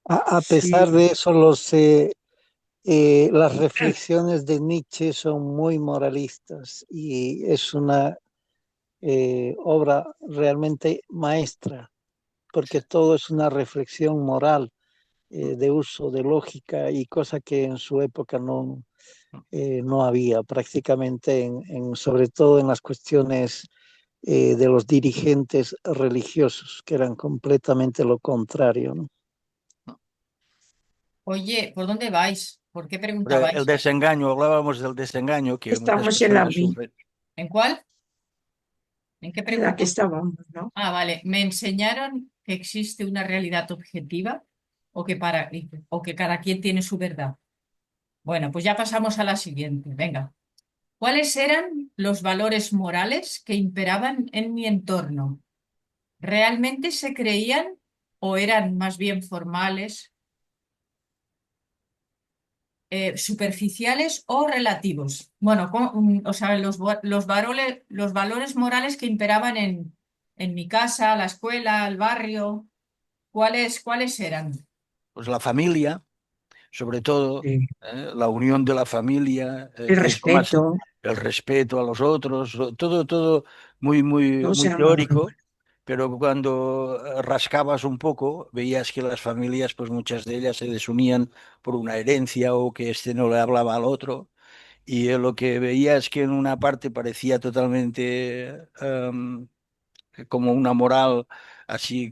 A pesar Sí, de eso, las reflexiones de Nietzsche son muy moralistas y es una obra realmente maestra, porque todo es una reflexión moral, de uso de lógica y cosa que en su época no había prácticamente, sobre todo en las cuestiones de los dirigentes religiosos, que eran completamente lo contrario, ¿no? Oye, ¿por dónde vais? ¿Por qué El preguntabais? desengaño, hablábamos del desengaño que muchas estamos en la personas B, sufren. ¿En cuál? ¿En qué en la que pregunta? estábamos, ¿no? Ah, vale. Me enseñaron que existe una realidad objetiva o que cada quien tiene su verdad. Bueno, pues ya pasamos a la siguiente. Venga. ¿Cuáles eran los valores morales que imperaban en mi entorno? ¿Realmente se creían o eran más bien formales, superficiales o relativos? Bueno, o sea, los valores morales que imperaban en mi casa, la escuela, el barrio, ¿cuáles eran? Pues la familia, sobre todo, Sí. la unión de la familia, El que es lo más, respeto, el respeto a los otros, todo todos muy eran valores teórico, morales. pero cuando rascabas un poco, veías que las familias, pues muchas de ellas se desunían por una herencia o que este no le hablaba al otro. Y lo que veías es que en una parte parecía totalmente como una moral así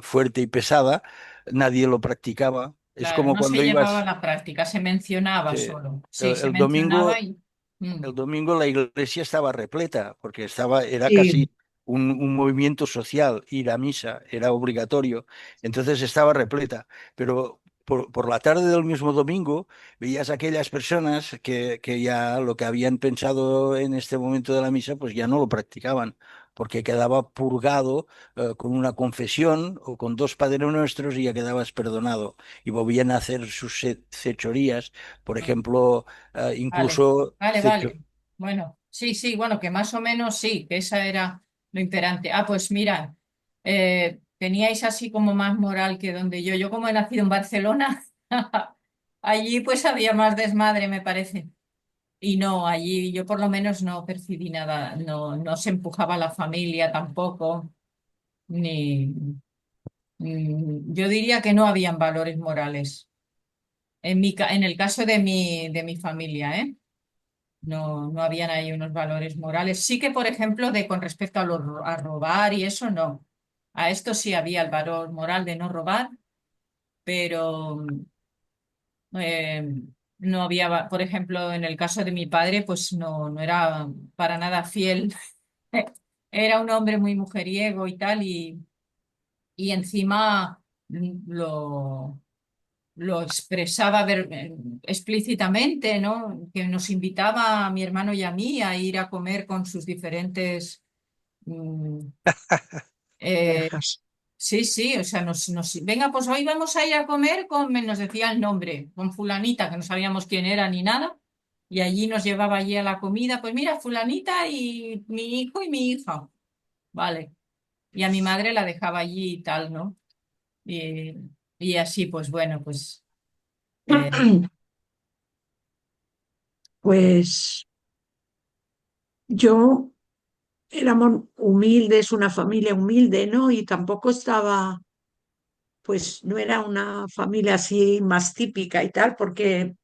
fuerte y pesada, nadie lo practicaba. Es Claro, como no se cuando llevaba a ibas, la práctica, se mencionaba sí, solo. Sí, el, se el mencionaba domingo, y... Mm, el domingo la iglesia estaba repleta, porque era Sí, casi un movimiento social, ir a misa, era obligatorio, entonces estaba repleta. Pero por la tarde del mismo domingo veías a aquellas personas que ya lo que habían pensado en este momento de la misa, pues ya no lo practicaban, porque quedaba purgado con una confesión o con dos Padres Nuestros y ya quedabas perdonado. Y volvían a hacer sus fechorías, por ejemplo, Vale, incluso vale, vale. Bueno, sí, sí, bueno, que más o menos sí, que esa era lo imperante. Ah, pues mira, teníais así como más moral que donde yo. Yo como he nacido en Barcelona, allí pues había más desmadre, me parece. Y no, allí yo por lo menos no percibí nada, no, no se empujaba a la familia tampoco, ni yo diría que no habían valores morales. En el caso de mi familia, ¿eh? No, no habían ahí unos valores morales. Sí que, por ejemplo, con respecto a robar y eso, no. A esto sí había el valor moral de no robar, pero eh, no había, por ejemplo, en el caso de mi padre, pues no, no era para nada fiel. Era un hombre muy mujeriego y tal, y encima lo, lo expresaba explícitamente, ¿no? Que nos invitaba a mi hermano y a mí a ir a comer con sus diferentes... mm, eh, Parejas. sí, sí, o sea, venga, pues hoy vamos a ir a comer con, nos decía el nombre, con fulanita, que no sabíamos quién era ni nada, y allí nos llevaba allí a la comida, pues mira, fulanita y mi hijo y mi hija, vale. Y a mi madre la dejaba allí y tal, ¿no? Y, y así, pues bueno, pues... eh, Pues yo éramos humildes, una familia humilde, ¿no? Y tampoco estaba, pues no era una familia así más típica y tal, porque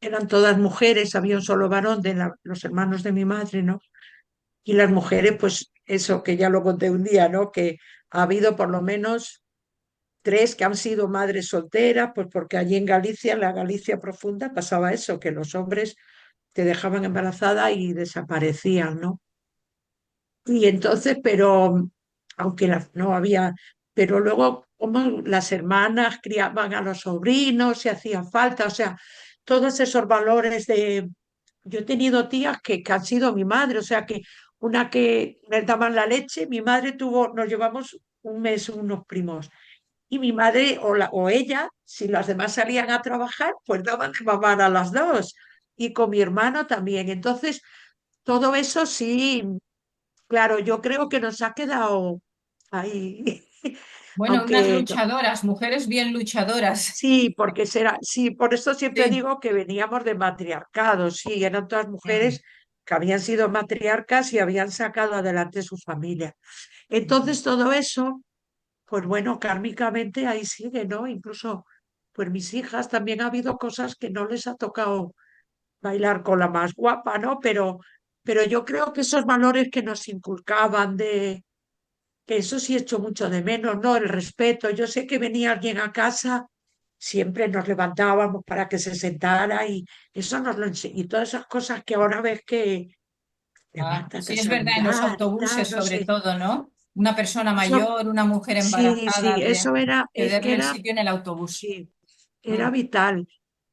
eran todas mujeres, había un solo varón de los hermanos de mi madre, ¿no? Y las mujeres, pues eso que ya lo conté un día, ¿no? Que ha habido por lo menos tres que han sido madres solteras, pues porque allí en Galicia, en la Galicia profunda, pasaba eso, que los hombres te dejaban embarazada y desaparecían, ¿no? Y entonces, pero aunque no había, pero luego como las hermanas criaban a los sobrinos si hacía falta, o sea, todos esos valores de... Yo he tenido tías que han sido mi madre, o sea, que una que les daban la leche, mi madre nos llevamos un mes unos primos, y mi madre o ella, si las demás salían a trabajar, pues daban de mamar a las dos, y con mi hermano también. Entonces, todo eso sí. Claro, yo creo que nos ha quedado ahí, bueno, unas aunque luchadoras, mujeres bien luchadoras. sí, porque sí, por eso siempre Sí. digo que veníamos de matriarcado, sí, eran todas Mm, mujeres que habían sido matriarcas y habían sacado adelante su familia. mm. Entonces todo eso, pues bueno, kármicamente ahí sigue, ¿no? Incluso, pues mis hijas también ha habido cosas que no les ha tocado bailar con la más guapa, ¿no? Pero yo creo que esos valores que nos inculcaban que eso sí echo mucho de menos, ¿no? El respeto. Yo sé que venía alguien a casa, siempre nos levantábamos para que se sentara y eso nos lo enseñó. Y todas esas cosas que ahora ves que Ah, levántate a sí, es verdad, en los saludar y tal, autobuses no sobre sé. todo, ¿no? Una persona Eso, mayor, una mujer sí, embarazada, sí, eso era, es que cederle el era, sitio en el autobús. sí, Mm, era vital.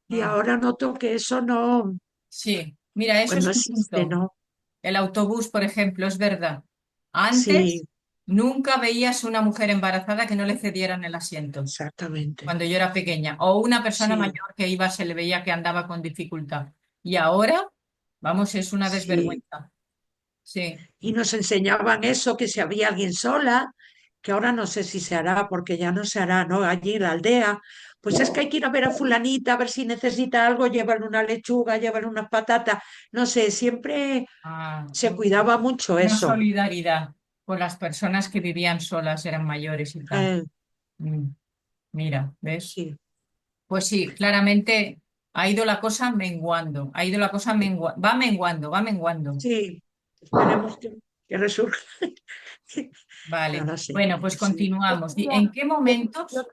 Y mm. ahora noto que eso no, Sí, mira, eso pues no es un existe, punto. ¿no? El autobús, por ejemplo, es verdad. Antes Sí, nunca veías una mujer embarazada que no le cedieran el asiento exactamente. cuando yo era pequeña, o una persona Sí, mayor que iba, se le veía que andaba con dificultad. Y ahora, vamos, es una sí. desvergüenza. Sí. Y nos enseñaban eso, que si había alguien sola, que ahora no sé si se hará, porque ya no se hará, ¿no? Allí en la aldea, pues es que hay que ir a ver a fulanita, a ver si necesita algo, llévale una lechuga, llévale unas patatas, no sé, siempre Ah, se cuidaba mucho una eso. solidaridad con las personas que vivían solas, eran mayores y tal. Eh, Mm, mira, ¿ves? sí, Pues sí, claramente ha ido la cosa menguando, ha ido la cosa va menguando, va menguando. sí, esperemos que resurja. No Vale, lo sé, bueno, pues sí. Yo continuamos. quería, ¿En qué yo, momentos? yo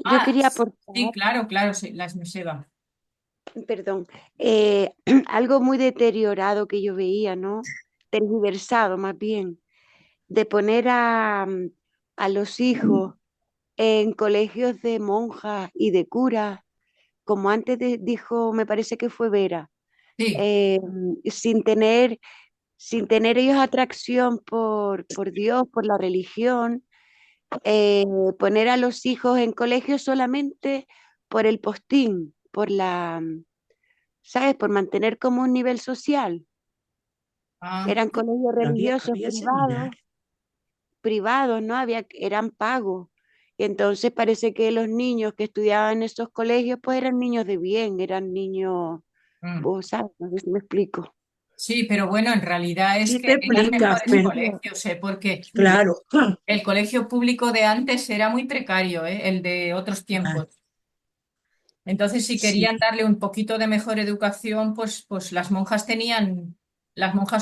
Ah, quería sí, aportar, claro, claro, sí, las Seba. perdón, algo muy deteriorado que yo veía, ¿no? Tergiversado más bien, de poner a los hijos en colegios de monjas y de curas, como antes dijo, me parece que fue Vera, Sí. eh, sin tener, sin tener ellos atracción por Dios, por la religión, poner a los hijos en colegios solamente por el postín, ¿sabes? Por mantener como un nivel social. Ah, Eran colegios religiosos Había privados, seminarios. ¿no? Eran pagos. Y entonces parece que los niños que estudiaban en esos colegios, pues eran niños de bien, eran niños, mm. vos sabes, no sé si me explico. Sí, pero bueno, en realidad es Sí que te eran explicas, mejores pero colegios, ¿eh? Porque claro. el colegio público de antes era muy precario, ¿eh? El de otros Ah, tiempos. Entonces, si sí, querían darle un poquito de mejor educación, pues las monjas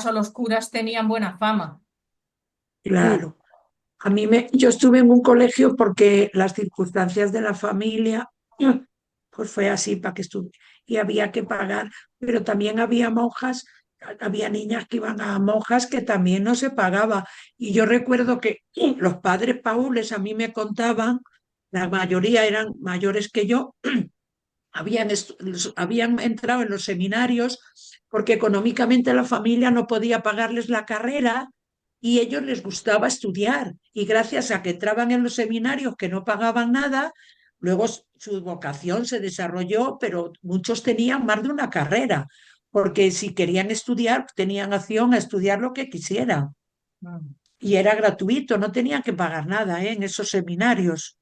o los curas tenían buena fama. Mm, claro. Yo estuve en un colegio porque las circunstancias de la familia, pues fue así para que estuve. Y había que pagar, pero también había monjas, había niñas que iban a monjas que también no se pagaba. Y yo recuerdo que los padres paules a mí me contaban, la mayoría eran mayores que yo, habían entrado en los seminarios porque económicamente la familia no podía pagarles la carrera y ellos les gustaba estudiar. Y gracias a que entraban en los seminarios que no pagaban nada, luego su vocación se desarrolló, pero muchos tenían más de una carrera, porque si querían estudiar, tenían opción a estudiar lo que quisieran. Mm, Y era gratuito, no tenían que pagar nada, ¿eh? En esos seminarios.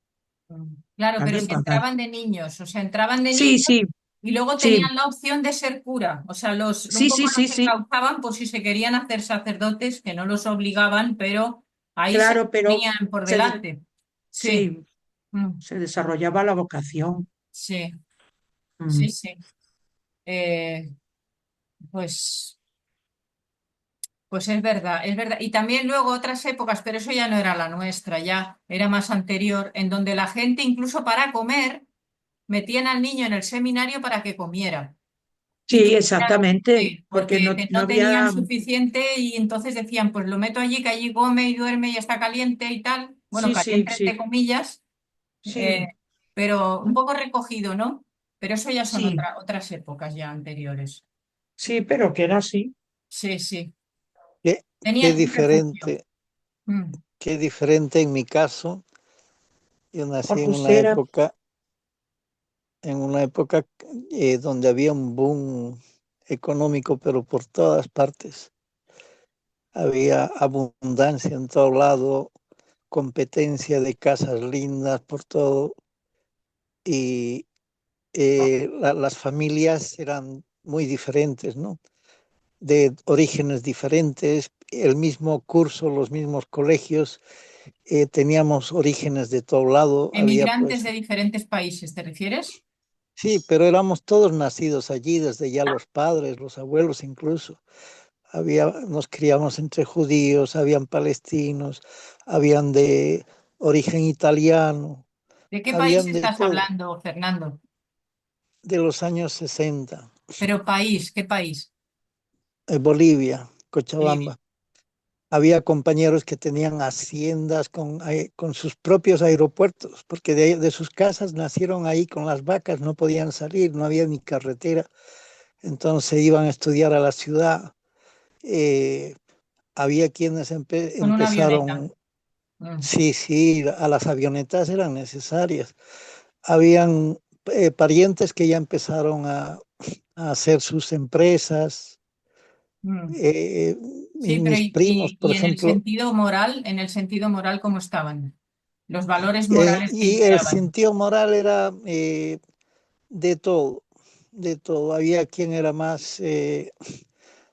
Claro, pero También si pagar. entraban de niños, o sea, entraban de Sí, niños sí, y luego sí, tenían la opción de ser cura. O sea, un sí, poco sí, sí, los sí. encauzaban por si se querían hacer sacerdotes, que no los obligaban, pero ahí se Claro, pero ponían por se, de- delante. Sí, sí, mm, se desarrollaba la vocación. sí, sí, Mm. sí. Eh, pues, pues es verdad, es verdad. Y también luego otras épocas, pero eso ya no era la nuestra, ya era más anterior, en donde la gente incluso para comer metían al niño en el seminario para que comiera. Y Sí, claro, exactamente, sí, porque porque no no tenían había, suficiente y entonces decían, pues lo meto allí, que allí come y duerme y está caliente y tal. Bueno, sí, sí, caliente sí, entre comillas, eh, sí, pero un poco recogido, ¿no? Pero eso ya son sí, otras épocas ya anteriores. sí, pero que era así. Sí, sí. Qué, qué Tenían un refugio. diferente, Mm. qué diferente en mi caso. Yo nací Porque usted era, en una época donde había un boom económico, pero por todas partes. Había abundancia en todo lado, competencia de casas lindas por todo y las familias eran muy diferentes, ¿no? De orígenes diferentes, el mismo curso, los mismos colegios, teníamos orígenes de todo lado, había Emigrantes pues, de diferentes países, ¿te refieres? sí, pero éramos todos nacidos allí, desde ya los padres, los abuelos incluso. Nos criamos entre judíos, habían palestinos, habían de origen italiano, ¿De qué país habían de estás todo, hablando, Fernando? de los años 60, Pero país, ¿qué país? Bolivia, Bolivia. Cochabamba. Había compañeros que tenían haciendas con sus propios aeropuertos, porque de sus casas nacieron ahí con las vacas, no podían salir, no había ni carretera, entonces iban a estudiar a la ciudad. Eh, Había quienes Con una avioneta. empezaron, Mm. sí, sí, a las avionetas eran necesarias. Habían parientes que ya empezaron a hacer sus empresas. Mm. Eh, Sí, pero Mis primos, por y ejemplo, en el sentido moral, ¿cómo estaban? Los valores morales que y el imperaban. sentido moral era de todo, de todo. Había quien era más,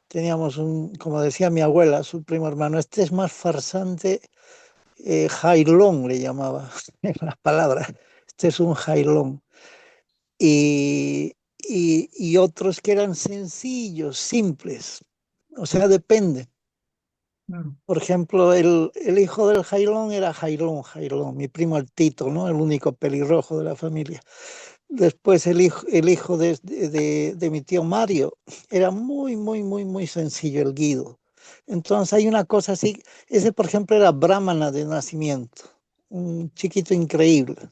teníamos como decía mi abuela, su primo hermano, este es más farsante, jailón le llamaba la palabra, este es un jailón. Y otros que eran sencillos, simples, o sea, depende. Mm. Por ejemplo, el hijo del Jailón era Jailón, mi primo el Tito, ¿no? El único pelirrojo de la familia. Después el hijo de mi tío Mario era muy, muy, muy, muy sencillo, el Guido. Entonces hay una cosa así, ese por ejemplo era brahmana de nacimiento, un chiquito increíble.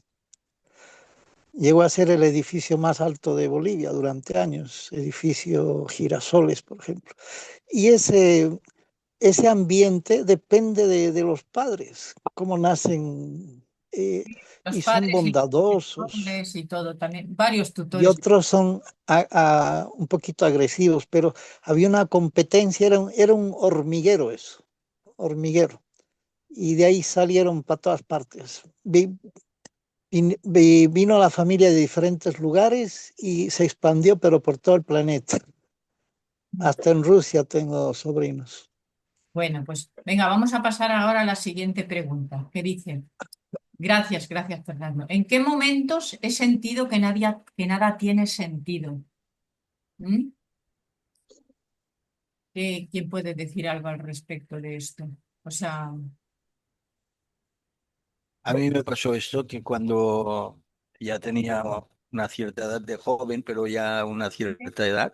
Llegó a ser el edificio más alto de Bolivia durante años, edificio Girasoles, por ejemplo. Y ese ambiente depende de los padres, cómo nacen Los y son padres y los bondadosos. profesores y todo, también varios Y tutores. otros son un poquito agresivos, pero había una competencia, era un hormiguero eso, hormiguero. Y de ahí salieron para todas partes. Vino la familia de diferentes lugares y se expandió, pero por todo el planeta. Hasta en Rusia tengo sobrinos. Bueno, pues venga, vamos a pasar ahora a la siguiente pregunta. ¿Qué dice? Gracias, gracias, Fernando. ¿En qué momentos he sentido que nada tiene sentido? ¿Mm? ¿Quién puede decir algo al respecto de esto? O sea, A mí me pasó esto que cuando ya tenía una cierta edad de joven, pero ya una cierta edad,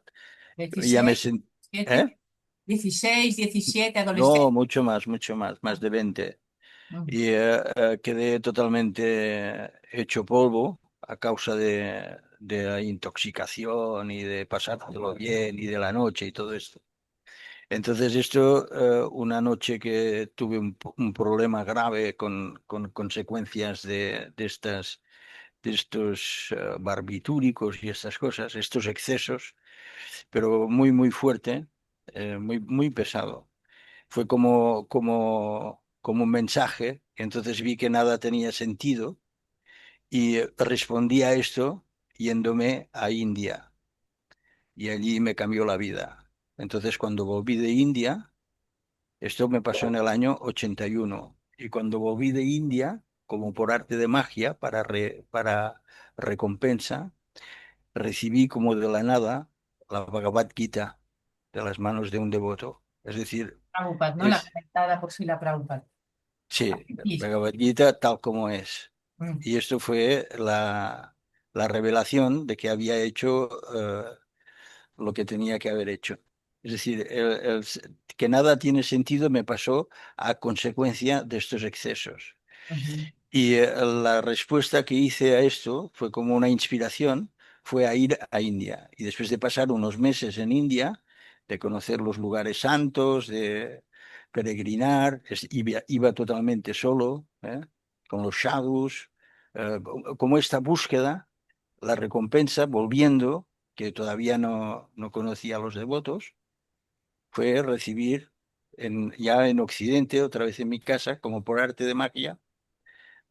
ya me 16, sentí... 17, ¿Eh? 16, 17, No, adolescente. mucho más de 20. Mm, Y quedé totalmente hecho polvo a causa de la intoxicación y de pasártelo bien y de la noche y todo esto. Entonces esto, una noche que tuve un problema grave con consecuencias de estos barbitúricos y estas cosas, estos excesos, pero muy fuerte, muy pesado. Fue como un mensaje, entonces vi que nada tenía sentido y respondí a esto yéndome a India y allí me cambió la vida. Entonces cuando volví de India, esto me pasó en el año 81 y cuando volví de India, como por arte de magia, para recompensa, recibí como de la nada la Bhagavad Gita de las manos de un devoto. Es decir, Prabhupada, ¿no? La es, comentada por si la Prabhupada. sí, Y- Bhagavad Gita tal como es. mm, Y esto fue la revelación de que había hecho lo que tenía que haber hecho. Es decir, que nada tiene sentido me pasó a consecuencia de estos excesos. ujú, Y la respuesta que hice a esto fue como una inspiración, fue a ir a India. Y después de pasar unos meses en India, de conocer los lugares santos, de peregrinar, iba totalmente solo, con los sadhus, como esta búsqueda, la recompensa, volviendo, que todavía no conocía a los devotos, fue recibir ya en Occidente, otra vez en mi casa, como por arte de magia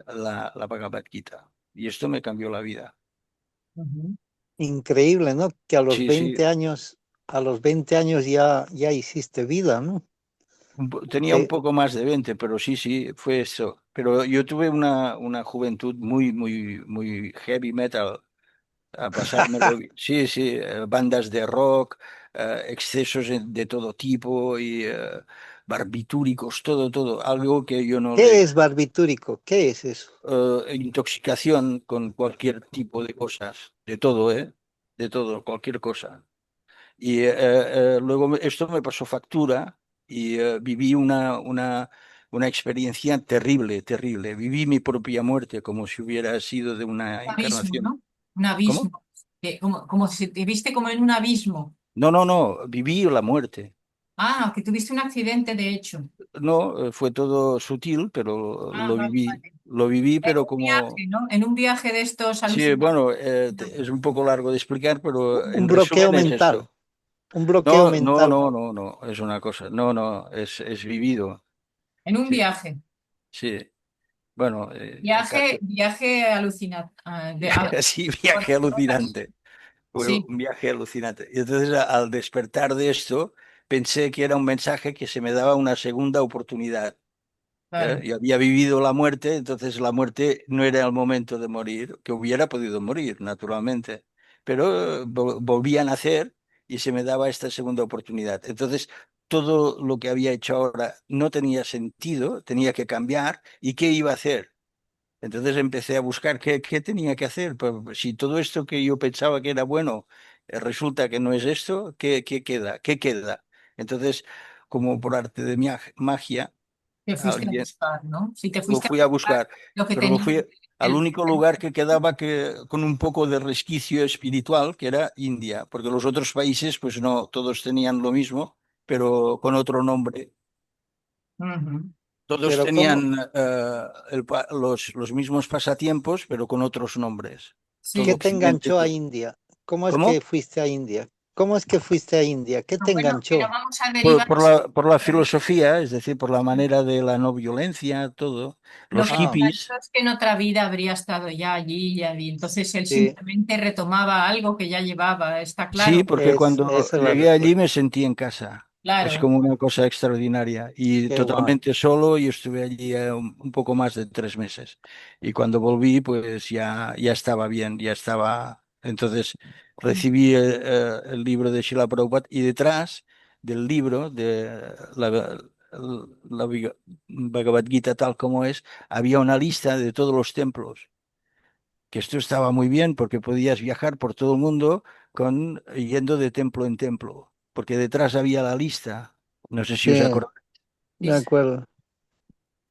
la Bhagavad Gita. Y esto me cambió la vida. ujú. Increíble, ¿no? Que Sí, sí, a los 20 años ya hiciste vida, ¿no? tenía un Te- poco más de 20 pero sí, fue eso. Pero yo tuve una juventud muy heavy metal, a pasármelo. Sí, bandas de rock, excesos de todo tipo y barbitúricos, todo, algo que yo no ¿Qué le... es barbitúrico? ¿Qué es eso? intoxicación con cualquier tipo de cosas, de todo, ¿eh? De todo, cualquier cosa. Y luego esto me pasó factura y viví una experiencia terrible. Viví mi propia muerte como si hubiera sido de una Un abismo, encarnación. ¿no? Un ¿Cómo? abismo. Como si te viste como en un abismo. No, viví la muerte. Ah, que tuviste un accidente, de hecho. No, fue todo sutil, pero Ah, vale, vale. lo viví, En pero un viaje, como... ¿no? En un viaje de estos Sí, alucinantes. bueno, es un poco largo de explicar, pero Un en bloqueo resumen es mental, esto. un bloqueo mental. No, es una cosa. No, es vivido. En un Sí, viaje. sí. Bueno, el Viaje, caso, viaje alucinante. sí, viaje alucinante. Fue Sí, un viaje alucinante. Y entonces al despertar de esto, pensé que era un mensaje que se me daba una segunda oportunidad. claro. Yo había vivido la muerte, entonces la muerte no era el momento de morir, que hubiera podido morir, naturalmente. Pero volví a nacer y se me daba esta segunda oportunidad. Entonces, todo lo que había hecho ahora no tenía sentido, tenía que cambiar. ¿Y qué iba a hacer? Entonces empecé a buscar qué tenía que hacer. Pues, si todo esto que yo pensaba que era bueno, resulta que no es esto, ¿qué queda? ¿Qué queda? Entonces, como por arte de magia, Te fuiste a alguien, buscar, ¿no? Si te lo fuiste a fui a buscar buscar, lo que pero lo tenía fui al el... único lugar que quedaba que, con un poco de resquicio espiritual, que era India, porque los otros países, pues no, todos tenían lo mismo, pero con otro nombre. Ujú. Todos Pero ¿cómo, tenían los mismos pasatiempos, pero con otros nombres. qué Todo Sí, te Occidente. enganchó a India? ¿Cómo es que ¿Cómo? fuiste a India? ¿Cómo es que fuiste a India? ¿Qué pero te bueno, que no enganchó? vamos a derivar Por la filosofía, es decir, por la manera de la no violencia, todo. lo Los que le Ah, hippies, enganchó es que en otra vida habría estado ya allí, y entonces él sí, simplemente retomaba algo que ya llevaba, está sí, claro, porque cuando esa es la llegué allí me respuesta. sentí en casa. Es claro. como una cosa extraordinaria y Qué guay. totalmente solo. Y estuve allí un poco más de 3 meses. Y cuando volví, pues ya estaba bien, ya estaba. Entonces recibí el libro de Srila Prabhupada y detrás del libro de la Bhagavad Gita tal como es, había una lista de todos los templos, que esto estaba muy bien porque podías viajar por todo el mundo yendo de templo en templo, porque detrás había la lista. No sé si Sí, os acordáis. de acuerdo.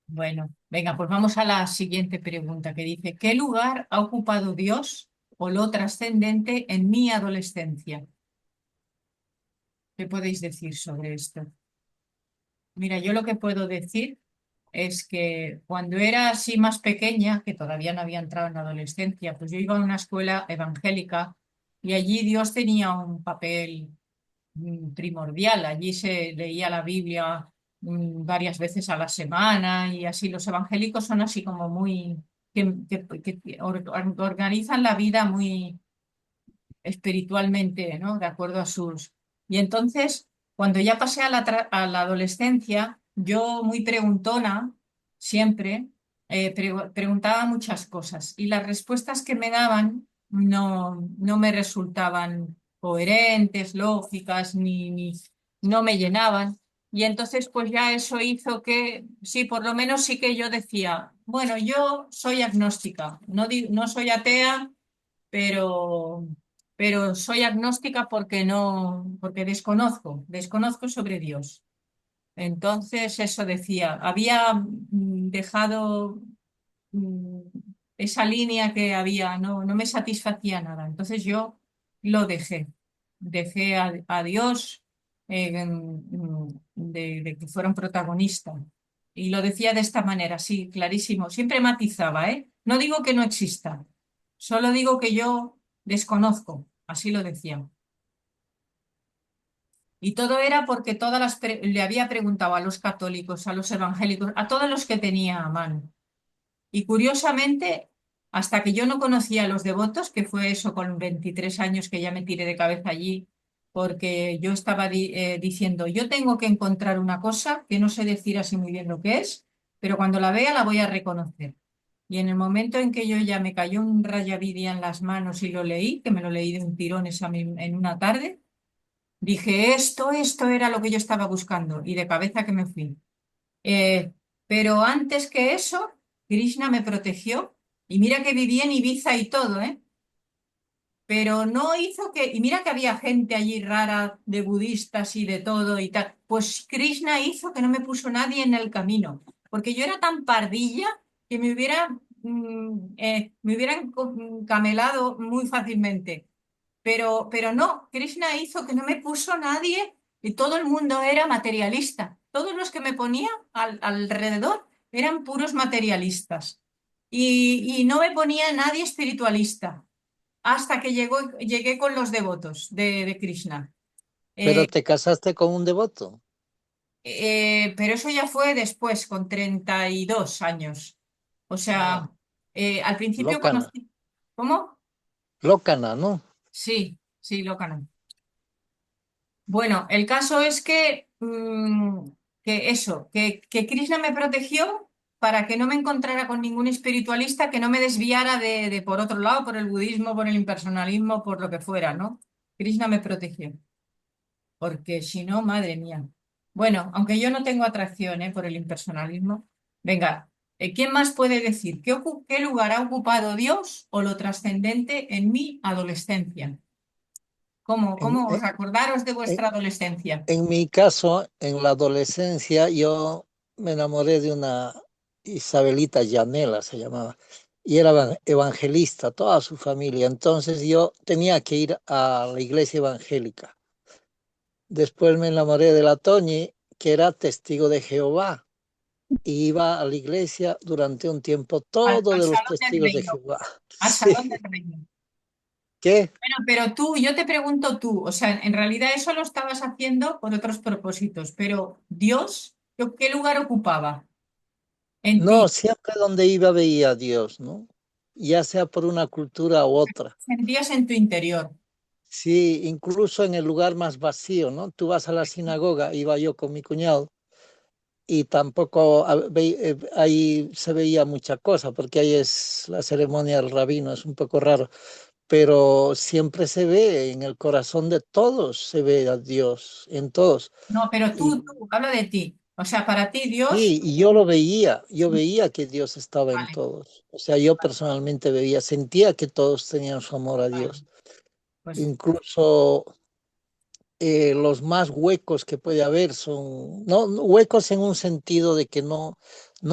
Bueno, venga, pues vamos a la siguiente pregunta que dice, ¿qué lugar ha ocupado Dios o lo trascendente en mi adolescencia? ¿Qué podéis decir sobre esto? Mira, yo lo que puedo decir es que cuando era así más pequeña, que todavía no había entrado en la adolescencia, pues yo iba a una escuela evangélica y allí Dios tenía un papel primordial. Allí se leía la Biblia varias veces a la semana y así los evangélicos son así como muy, que organizan la vida muy espiritualmente, ¿no? De acuerdo a sus... Y entonces, cuando ya pasé a a la adolescencia, yo muy preguntona, siempre, preguntaba muchas cosas y las respuestas que me daban no me resultaban coherentes, lógicas, no me llenaban. Y entonces, pues ya eso hizo que, sí, por lo menos sí que yo decía, bueno, yo soy agnóstica, no soy atea, pero, pero soy agnóstica porque porque desconozco sobre Dios. Entonces, eso decía, había dejado mm, esa línea que había, no me satisfacía nada. Entonces yo lo dejé a Dios de que fuera un protagonista. Y lo decía de esta manera, sí, clarísimo. Siempre matizaba, ¿eh? No digo que no exista, solo digo que yo desconozco, así lo decía. Y todo era porque le había preguntado a los católicos, a los evangélicos, a todos los que tenía a mano. Y curiosamente, hasta que yo no conocía a los devotos, que fue eso con 23 años que ya me tiré de cabeza allí, porque yo estaba diciendo, yo tengo que encontrar una cosa que no sé decir así muy bien lo que es, pero cuando la vea la voy a reconocer. Y en el momento en que yo ya me cayó un rayavidia en las manos y lo leí, que me lo leí de un tirón en una tarde, dije, esto era lo que yo estaba buscando y de cabeza que me fui. Eh, pero antes que eso, Krishna me protegió y mira que viví en Ibiza y todo, ¿eh? Pero no hizo que, y mira que había gente allí rara de budistas y de todo y tal, pues Krishna hizo que no me puso nadie en el camino, porque yo era tan pardilla que me hubieran camelado muy fácilmente. Pero no, Krishna hizo que no me puso nadie y todo el mundo era materialista. Todos los que me ponía alrededor eran puros materialistas. Y no me ponía nadie espiritualista hasta que llegué con los devotos de Krishna. Pero Eh, te casaste con un devoto. pero eso ya fue después, con 32 años. O Ah, sea, al principio locana. conocí... ¿Cómo? Locana, ¿no? Sí, sí, Lócano. Bueno, el caso es que eso, que Krishna me protegió para que no me encontrara con ningún espiritualista que no me desviara de por otro lado, por el budismo, por el impersonalismo, por lo que fuera, ¿no? Krishna me protegió, porque si no, madre mía. Bueno, aunque yo no tengo atracción, por el impersonalismo, venga, ¿quién más puede decir qué lugar ha ocupado Dios o lo trascendente en mi adolescencia? En, ¿Cómo os en- acordaros de en- vuestra adolescencia? en mi caso, en la adolescencia, yo me enamoré de una Isabelita Llanela, se llamaba, y era evangelista, toda su familia. Entonces yo tenía que ir a la iglesia evangélica. Después me enamoré de la Toñi, que era testigo de Jehová, y iba a la iglesia durante un tiempo, todo Al de los Salón del testigos de Reino, Jehová. al Sí. Salón del Reino. ¿Qué? Bueno, pero tú, yo te pregunto tú, o sea, en realidad eso lo estabas haciendo por otros propósitos, pero Dios, ¿qué lugar ocupaba en No, ti? siempre donde iba veía a Dios, ¿no? Ya sea por una cultura u otra. Sentías en tu interior. Sí, incluso en el lugar más vacío, ¿no? Tú vas a la sinagoga, iba yo con mi cuñado, y tampoco ahí se veía mucha cosa, porque ahí es la ceremonia del rabino, es un poco raro, pero siempre se ve en el corazón de todos, se ve a Dios, en todos. No, pero Y tú, hablo de ti. O sea, para ti Dios, sí, y yo lo veía, yo sí, veía que Dios estaba en vale, todos. O sea, yo personalmente veía, sentía que todos tenían su amor a vale, Dios. pues Incluso los más huecos que puede haber son, no huecos en un sentido de que no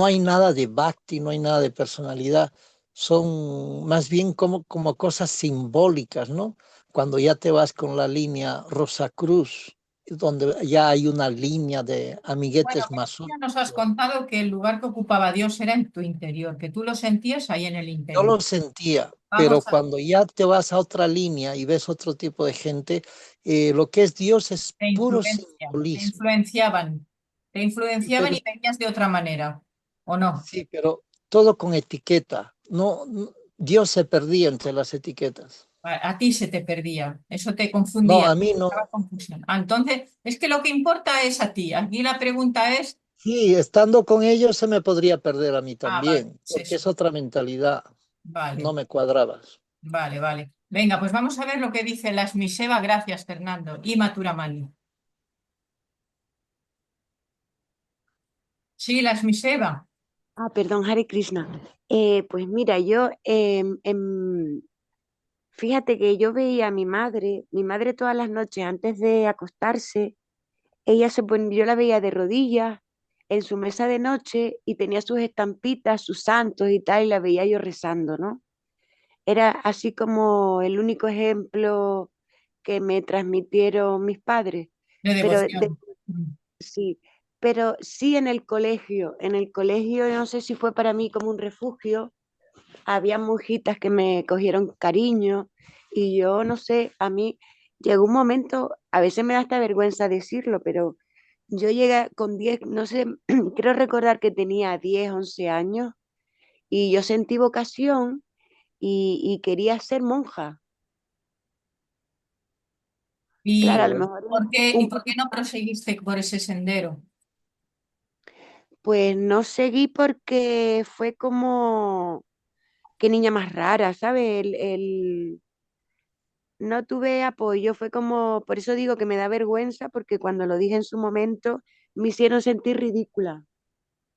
hay nada de bhakti, no hay nada de personalidad, son más bien como cosas simbólicas, ¿no? Cuando ya te vas con la línea Rosacruz, donde ya hay una línea de bueno, amiguetes pero tú masónicos. ya nos has contado que el lugar que ocupaba Dios era en tu interior, que tú lo sentías ahí en el Yo interior. lo sentía, pero Vamos a cuando ya te vas a otra línea y ves otro tipo de gente, lo que es Dios es puro te simbolismo. influenciaban, te Sí, influenciaban pero y veías de otra manera, ¿o no? sí, pero todo con etiqueta. Dios se perdía entre las etiquetas. A ti se te perdía, eso te No, confundía, a mí no. estaba confusión. Entonces, es que lo que importa es a ti. Aquí la pregunta es, Sí, estando con ellos se me podría perder a mí vale, también, es porque eso. es otra mentalidad. No Vale, me cuadrabas. vale, vale. Venga, pues vamos a ver lo que dice las Miseva, gracias, Fernando, y Maturamani. Sí, las Miseva. Ah, perdón, Hare Krishna. Pues mira, fíjate que yo veía a mi madre todas las noches antes de acostarse, yo la veía de rodillas en su mesa de noche y tenía sus estampitas, sus santos y tal, y la veía yo rezando, ¿no? Era así como el único ejemplo que me transmitieron mis padres. De Pero devoción. sí, pero sí en el colegio no sé si fue para mí como un refugio, había monjitas que me cogieron cariño y yo no sé, a mí llegó un momento, a veces me da hasta vergüenza decirlo, pero yo llegué con 10 no sé, creo recordar que tenía 10 11 años y yo sentí vocación y quería ser monja. Claro, a lo mejor Y un por qué poquito, no proseguiste por ese sendero? pues no seguí porque fue como, qué niña más rara, ¿sabes? No tuve apoyo, fue como, por eso digo que me da vergüenza, porque cuando lo dije en su momento me hicieron sentir ridícula.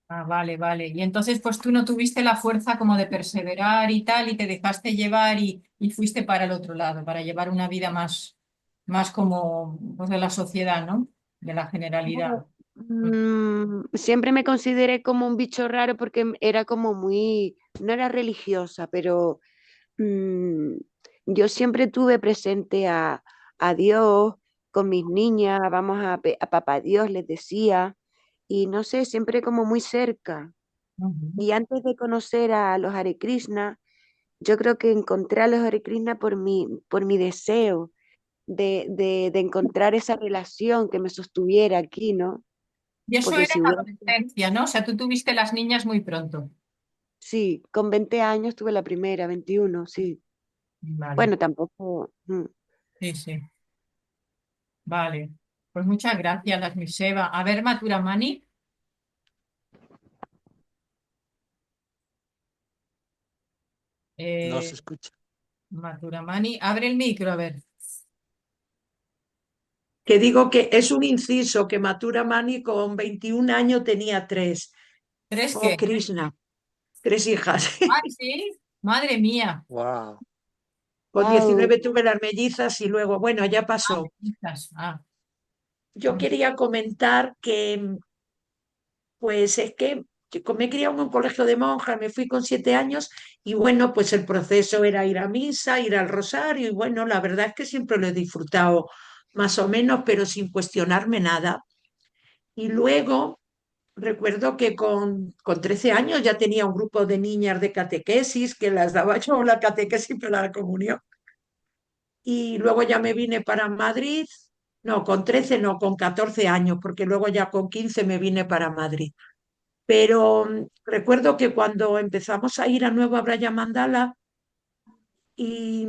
Ah, vale, vale. Y entonces, pues tú no tuviste la fuerza como de perseverar y tal, y te dejaste llevar y fuiste para el otro lado, para llevar una vida más como pues, de la sociedad, ¿no? De la generalidad. Bueno, siempre me consideré como un bicho raro porque era como muy, no era religiosa, pero mm, yo siempre tuve presente a Dios con mis niñas, vamos a Papá Dios, les decía, y no sé, siempre como muy cerca. Ujú. Y antes de conocer a los Hare Krishna, yo creo que encontré a los Hare Krishna por mi deseo de encontrar esa relación que me sostuviera aquí, ¿no? Y eso Porque era si en la hubiera, adolescencia, ¿no? O sea, tú tuviste las niñas muy pronto. sí, con 20 años tuve la primera, 21 sí. Vale, Bueno, tampoco. sí, sí. Vale. Pues muchas gracias, las Miseva. A ver, Maturamani. No se Eh, escucha. Maturamani, abre el micro, a ver. Que digo que es un inciso que Matura Mani con 21 años tenía tres. ¿Tres Oh, qué? Krishna, tres hijas. Ay, sí. Madre mía. Wow. Con Wow. 19 tuve las mellizas y luego, bueno, ya pasó. Hijas. Ah, Yo quería comentar que Pues es que me he criado en un colegio de monjas, me fui con 7 años y bueno, pues el proceso era ir a misa, ir al rosario y bueno, la verdad es que siempre lo he disfrutado más o menos, pero sin cuestionarme nada. Y luego recuerdo que con 13 años ya tenía un grupo de niñas de catequesis que las daba yo la catequesis para la comunión. Y luego ya me vine para Madrid, no, con 13 no, con 14 años, porque luego ya con 15 me vine para Madrid. Pero recuerdo que cuando empezamos a ir a Nueva Braya Mandala y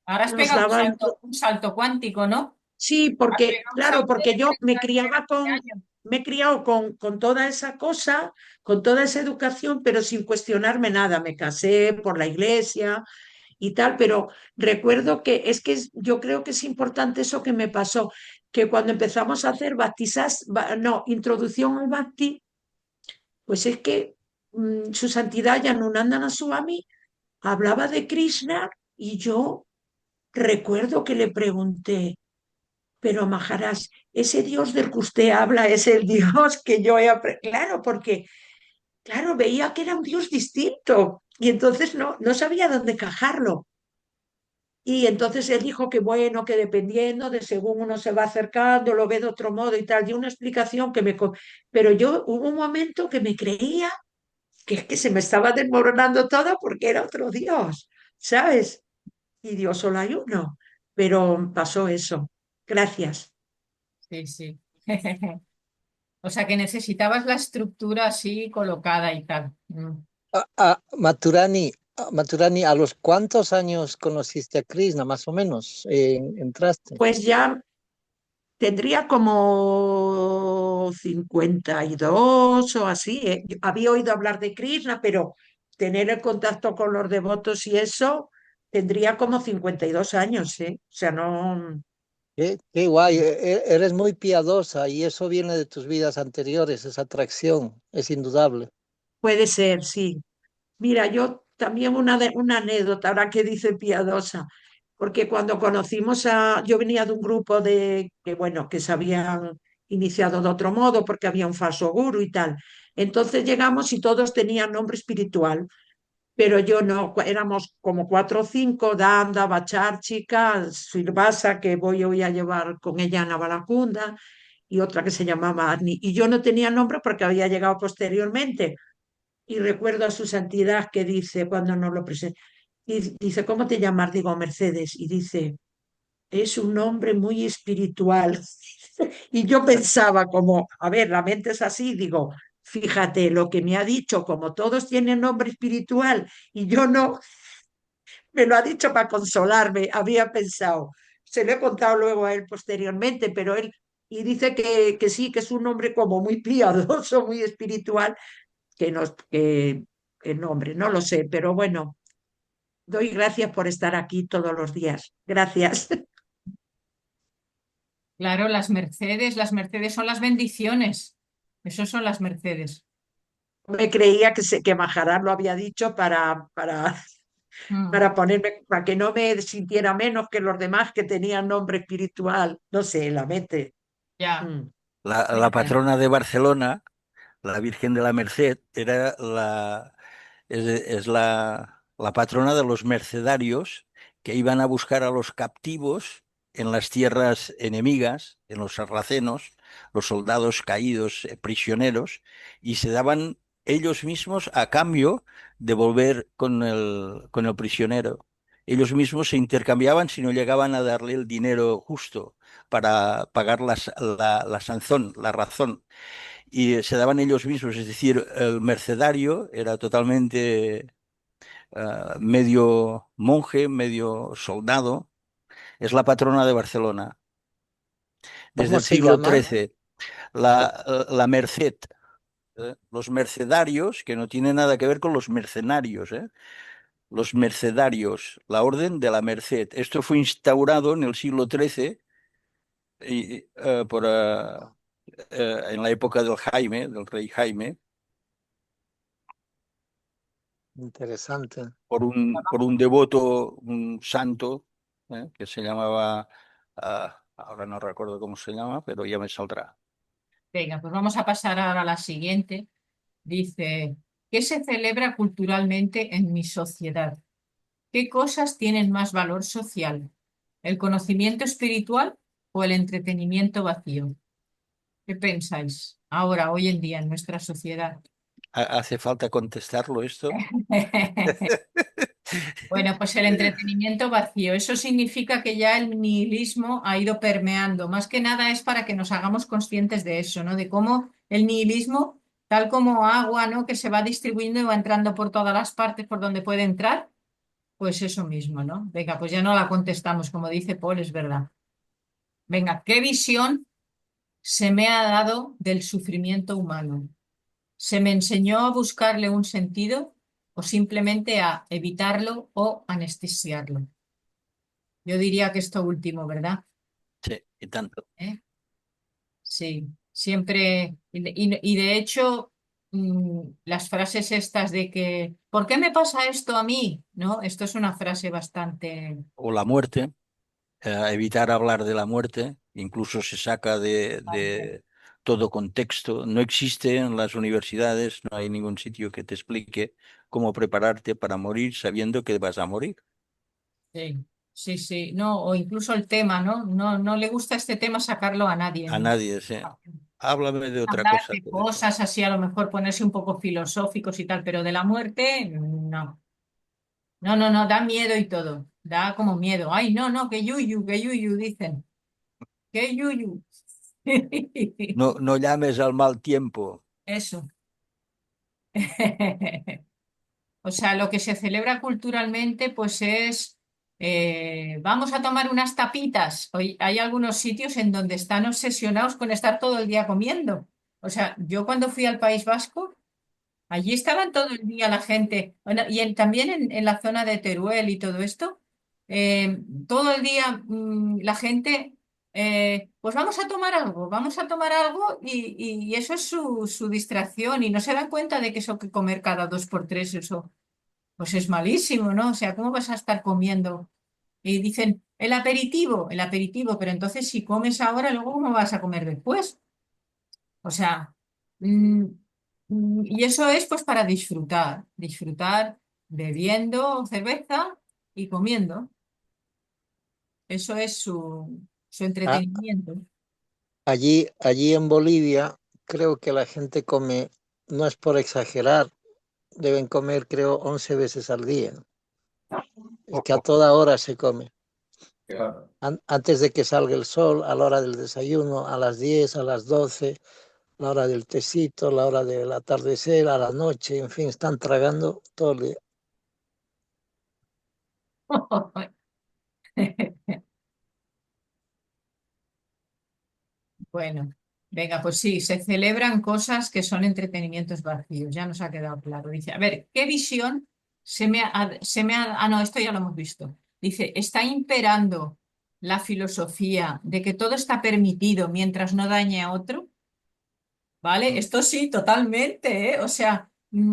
Ahora has nos pegado daban, un salto cuántico, ¿no? sí, Has porque, pegado un claro, salto porque yo me criaba de con, años. me he criado con toda esa cosa, con toda esa educación, pero sin cuestionarme nada. Me casé por la iglesia y tal, pero recuerdo yo creo que es importante eso que me pasó, que cuando empezamos a hacer baptizas, no, introducción al bapti, pues es que su santidad Yanunandana Swami hablaba de Krishna y yo recuerdo que le pregunté, pero Maharaj, ese Dios del que usted habla es el Dios que yo he aprendido. Claro, porque, claro, veía que era un Dios distinto y entonces no sabía dónde encajarlo. Y entonces él dijo que bueno, que dependiendo de según uno se va acercando, lo ve de otro modo y tal, dio una explicación que Pero yo hubo un momento que me creía que es que se me estaba desmoronando todo porque era otro Dios, ¿sabes? Y Dios solo hay uno. Pero pasó eso. Gracias. Sí, sí. O sea que necesitabas la estructura así colocada y tal. Maturani, ¿a los cuántos años conociste a Krishna, más o menos? ¿Entraste? Pues ya tendría como 52 o así. ¿Eh? Yo había oído hablar de Krishna, pero tener el contacto con los devotos y eso, tendría como 52 años, ¿eh? O sea, no Qué guay, eres muy piadosa y eso viene de tus vidas anteriores, esa atracción, es indudable. puede ser, sí. Mira, yo también una anécdota, ahora que dice piadosa, porque cuando yo venía de un grupo bueno, que se habían iniciado de otro modo porque había un falso guru y tal. Entonces llegamos y todos tenían nombre espiritual, pero yo no, éramos como 4 o 5, Danda, Bacharchika, Sirvasa, que voy hoy a llevar con ella a Navalacunda, y otra que se llamaba Agni. Y yo no tenía nombre porque había llegado posteriormente. Y recuerdo a su santidad que dice, cuando nos lo presenta, y dice, ¿cómo te llamas? Digo, Mercedes. Y dice, es un nombre muy espiritual. Y yo pensaba como, a ver, la mente es así, digo, fíjate lo que me ha dicho, como todos tienen nombre espiritual y yo no, me lo ha dicho para consolarme, había pensado. Se lo he contado luego a él posteriormente, pero él, y dice que sí, que es un hombre como muy piadoso, muy espiritual, que, nos, que el nombre, no lo sé, pero bueno, doy gracias por estar aquí todos los días. Gracias. Claro, las mercedes son las bendiciones. Esos son las mercedes. Me creía que Maharaj lo había dicho Mm, para ponerme, para que no me sintiera menos que los demás que tenían nombre espiritual. No sé, la mente. ya, Mm. La patrona de Barcelona, la Virgen de la Merced, es la patrona de los mercedarios que iban a buscar a los captivos en las tierras enemigas, en los sarracenos, los soldados caídos, prisioneros, y se daban ellos mismos a cambio de volver con el prisionero. Ellos mismos se intercambiaban si no llegaban a darle el dinero justo para pagar la sanción, la razón. Y se daban ellos mismos, es decir, el mercedario era totalmente medio monje, medio soldado. Es la patrona de Barcelona. Desde ¿Cómo el se siglo llama? XIII, la Merced, los mercedarios, que no tiene nada que ver con los mercenarios, los mercedarios, la orden de la Merced. Esto fue instaurado en el siglo XIII en la época del rey Jaime, Interesante. por un devoto, un santo, que se llamaba, ahora no recuerdo cómo se llama, pero ya me saldrá. Venga, pues vamos a pasar ahora a la siguiente. Dice, ¿qué se celebra culturalmente en mi sociedad? ¿Qué cosas tienen más valor social? ¿El conocimiento espiritual o el entretenimiento vacío? ¿Qué pensáis ahora, hoy en día, en nuestra sociedad? ¿Hace falta contestarlo esto? Bueno, pues el entretenimiento vacío. Eso significa que ya el nihilismo ha ido permeando. Más que nada es para que nos hagamos conscientes de eso, ¿no? De cómo el nihilismo, tal como agua, ¿no? Que se va distribuyendo y va entrando por todas las partes por donde puede entrar, pues eso mismo, ¿no? Venga, pues ya no la contestamos, como dice Paul, es verdad. Venga, ¿qué visión se me ha dado del sufrimiento humano? ¿Se me enseñó a buscarle un sentido o simplemente a evitarlo o anestesiarlo? Yo diría que esto último, ¿verdad? Sí, y tanto. ¿Eh? Sí, siempre, y de hecho, las frases estas de que, ¿por qué me pasa esto a mí? ¿No? Esto es una frase bastante... O la muerte, evitar hablar de la muerte, incluso se saca de todo contexto. No existe en las universidades, no hay ningún sitio que te explique cómo prepararte para morir sabiendo que vas a morir. Sí, sí, sí, no, o incluso el tema, ¿no? No, no le gusta este tema sacarlo a nadie. A nadie, sí. Háblame de otra Hablar cosa. de cosas así, a lo mejor ponerse un poco filosóficos y tal, pero de la muerte, no. No, no, no, da miedo y todo. Da como miedo. Ay, no, no, que yuyu, dicen. Que yuyu. No, no llames al mal tiempo. Eso. O sea, lo que se celebra culturalmente, pues es, vamos a tomar unas tapitas. Hoy hay algunos sitios en donde están obsesionados con estar todo el día comiendo. O sea, yo cuando fui al País Vasco, allí estaban todo el día la gente, bueno, y también en la zona de Teruel y todo esto, todo el día la gente, pues vamos a tomar algo y eso es su distracción y no se dan cuenta de que eso que comer cada dos por tres, eso pues es malísimo, ¿no? O sea, ¿cómo vas a estar comiendo? Y dicen, el aperitivo, pero entonces si comes ahora, luego ¿cómo vas a comer después? O sea, mm, y eso es pues para disfrutar, disfrutar bebiendo cerveza y comiendo. Eso es su Ah, entretenimiento. allí en Bolivia creo que la gente come, no es por exagerar, deben comer creo 11 veces al día. Es que a toda hora se come. Antes de que salga el sol, a la hora del desayuno, a las 10, a las 12, la hora del tecito, la hora del atardecer, a la noche, en fin, están tragando todo el día. Bueno, venga, pues sí, se celebran cosas que son entretenimientos vacíos, ya nos ha quedado claro. Dice, a ver, ¿qué visión ah, no, esto ya lo hemos visto. Dice, está imperando la filosofía de que todo está permitido mientras no dañe a otro. ¿Vale? Esto sí, totalmente, ¿eh? O sea,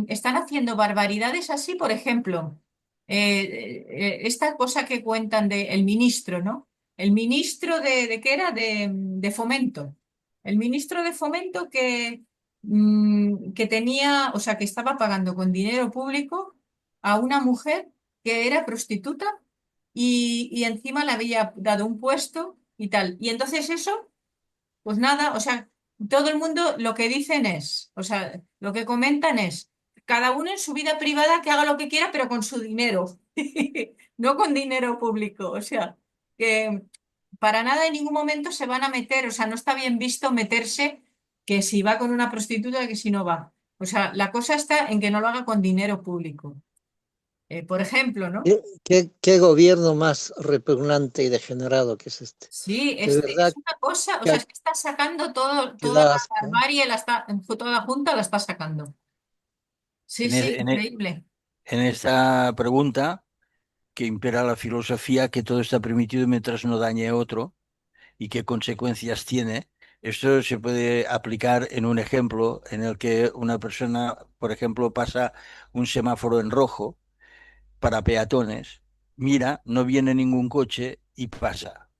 están haciendo barbaridades así, por ejemplo, esta cosa que cuentan del ministro, ¿no? El ministro ¿de qué era? De Fomento. El ministro de Fomento que tenía, o sea, que estaba pagando con dinero público a una mujer que era prostituta y encima le había dado un puesto y tal. Y entonces eso pues nada, o sea, todo el mundo lo que dicen es, o sea, lo que comentan es, cada uno en su vida privada que haga lo que quiera, pero con su dinero, no con dinero público. O sea, que para nada en ningún momento se van a meter, o sea, no está bien visto meterse que si va con una prostituta, que si no va. O sea, la cosa está en que no lo haga con dinero público. Por ejemplo, ¿no? ¿Qué gobierno más repugnante y degenerado que es este? Sí, De es verdad una cosa, o sea, que, es que está sacando que toda la da asco. barbarie, toda junta la está sacando. Sí, En, e- sí, en e- increíble. en esta pregunta que impera la filosofía que todo está permitido mientras no dañe a otro y qué consecuencias tiene. Esto se puede aplicar en un ejemplo en el que una persona, por ejemplo, pasa un semáforo en rojo para peatones, mira, no viene ningún coche y pasa.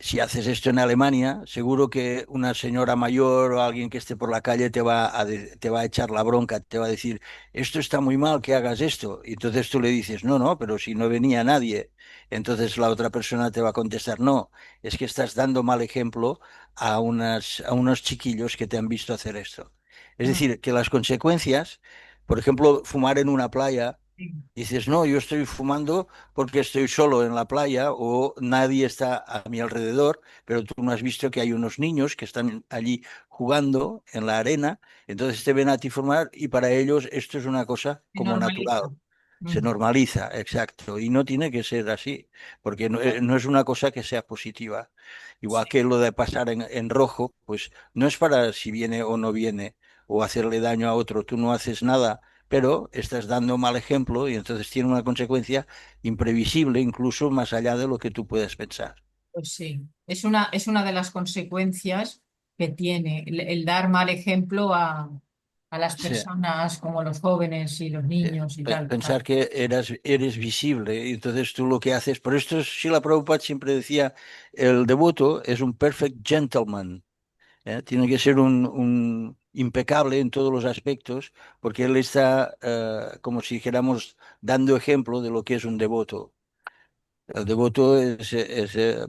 si haces esto en Alemania, seguro que una señora mayor o alguien que esté por la calle te va a echar la bronca, te va a decir, esto está muy mal que hagas esto. Y entonces tú le dices, no, no, pero si no venía nadie. Entonces la otra persona te va a contestar, no, es que estás dando mal ejemplo a unos chiquillos que te han visto hacer esto. Es Mm, decir, que las consecuencias, por ejemplo, fumar en una playa. sí. Dices, no, yo estoy fumando porque estoy solo en la playa o nadie está a mi alrededor, pero tú no has visto que hay unos niños que están allí jugando en la arena, entonces te ven a ti fumar y para ellos esto es una cosa Se como normaliza. natural. Se Mm, normaliza, exacto, y no tiene que ser así, porque no, no es una cosa que sea positiva. sí, Igual que lo de pasar en rojo, pues no es para si viene o no viene o hacerle daño a otro, tú no haces nada pero estás dando mal ejemplo y entonces tiene una consecuencia imprevisible, incluso más allá de lo que tú puedes pensar. pues sí. Es una de las consecuencias que tiene el dar mal ejemplo a las Sí, personas como los jóvenes y los niños y tal. pensar Claro. que eres visible y entonces tú lo que haces, por esto Srila Prabhupada siempre decía, el devoto es un perfect gentleman, ¿eh? Tiene que ser un impecable en todos los aspectos porque él está, como si dijéramos, dando ejemplo de lo que es un devoto. El devoto es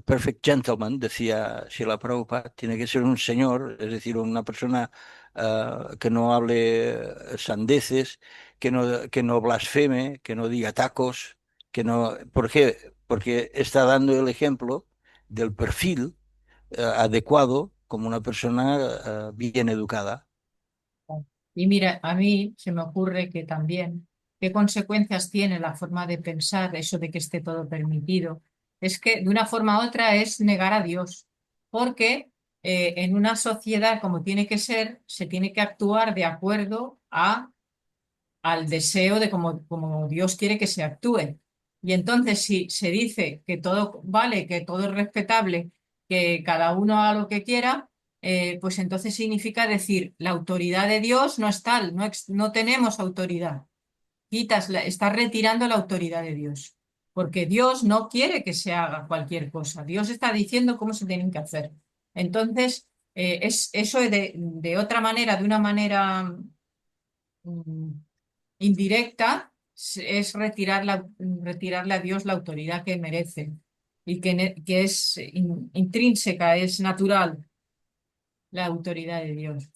perfect gentleman, decía Srila Prabhupada, tiene que ser un señor, es decir, una persona que no hable sandeces, que no blasfeme, que no diga tacos, que no. ¿Por qué? Porque está dando el ejemplo del perfil adecuado como una persona bien educada. Y mira, a mí se me ocurre que también, ¿qué consecuencias tiene la forma de pensar, eso de que esté todo permitido? Es que de una forma u otra es negar a Dios, porque en una sociedad como tiene que ser, se tiene que actuar de acuerdo al deseo de como Dios quiere que se actúe. Y entonces, si se dice que todo vale, que todo es respetable, que cada uno haga lo que quiera, pues entonces significa decir, la autoridad de Dios no es tal, no tenemos autoridad. Estás retirando la autoridad de Dios, porque Dios no quiere que se haga cualquier cosa. Dios está diciendo cómo se tienen que hacer. Entonces, es eso de otra manera, de una manera mm, indirecta es retirarle a Dios la autoridad que merece y que es intrínseca, es natural la autoridad de Dios.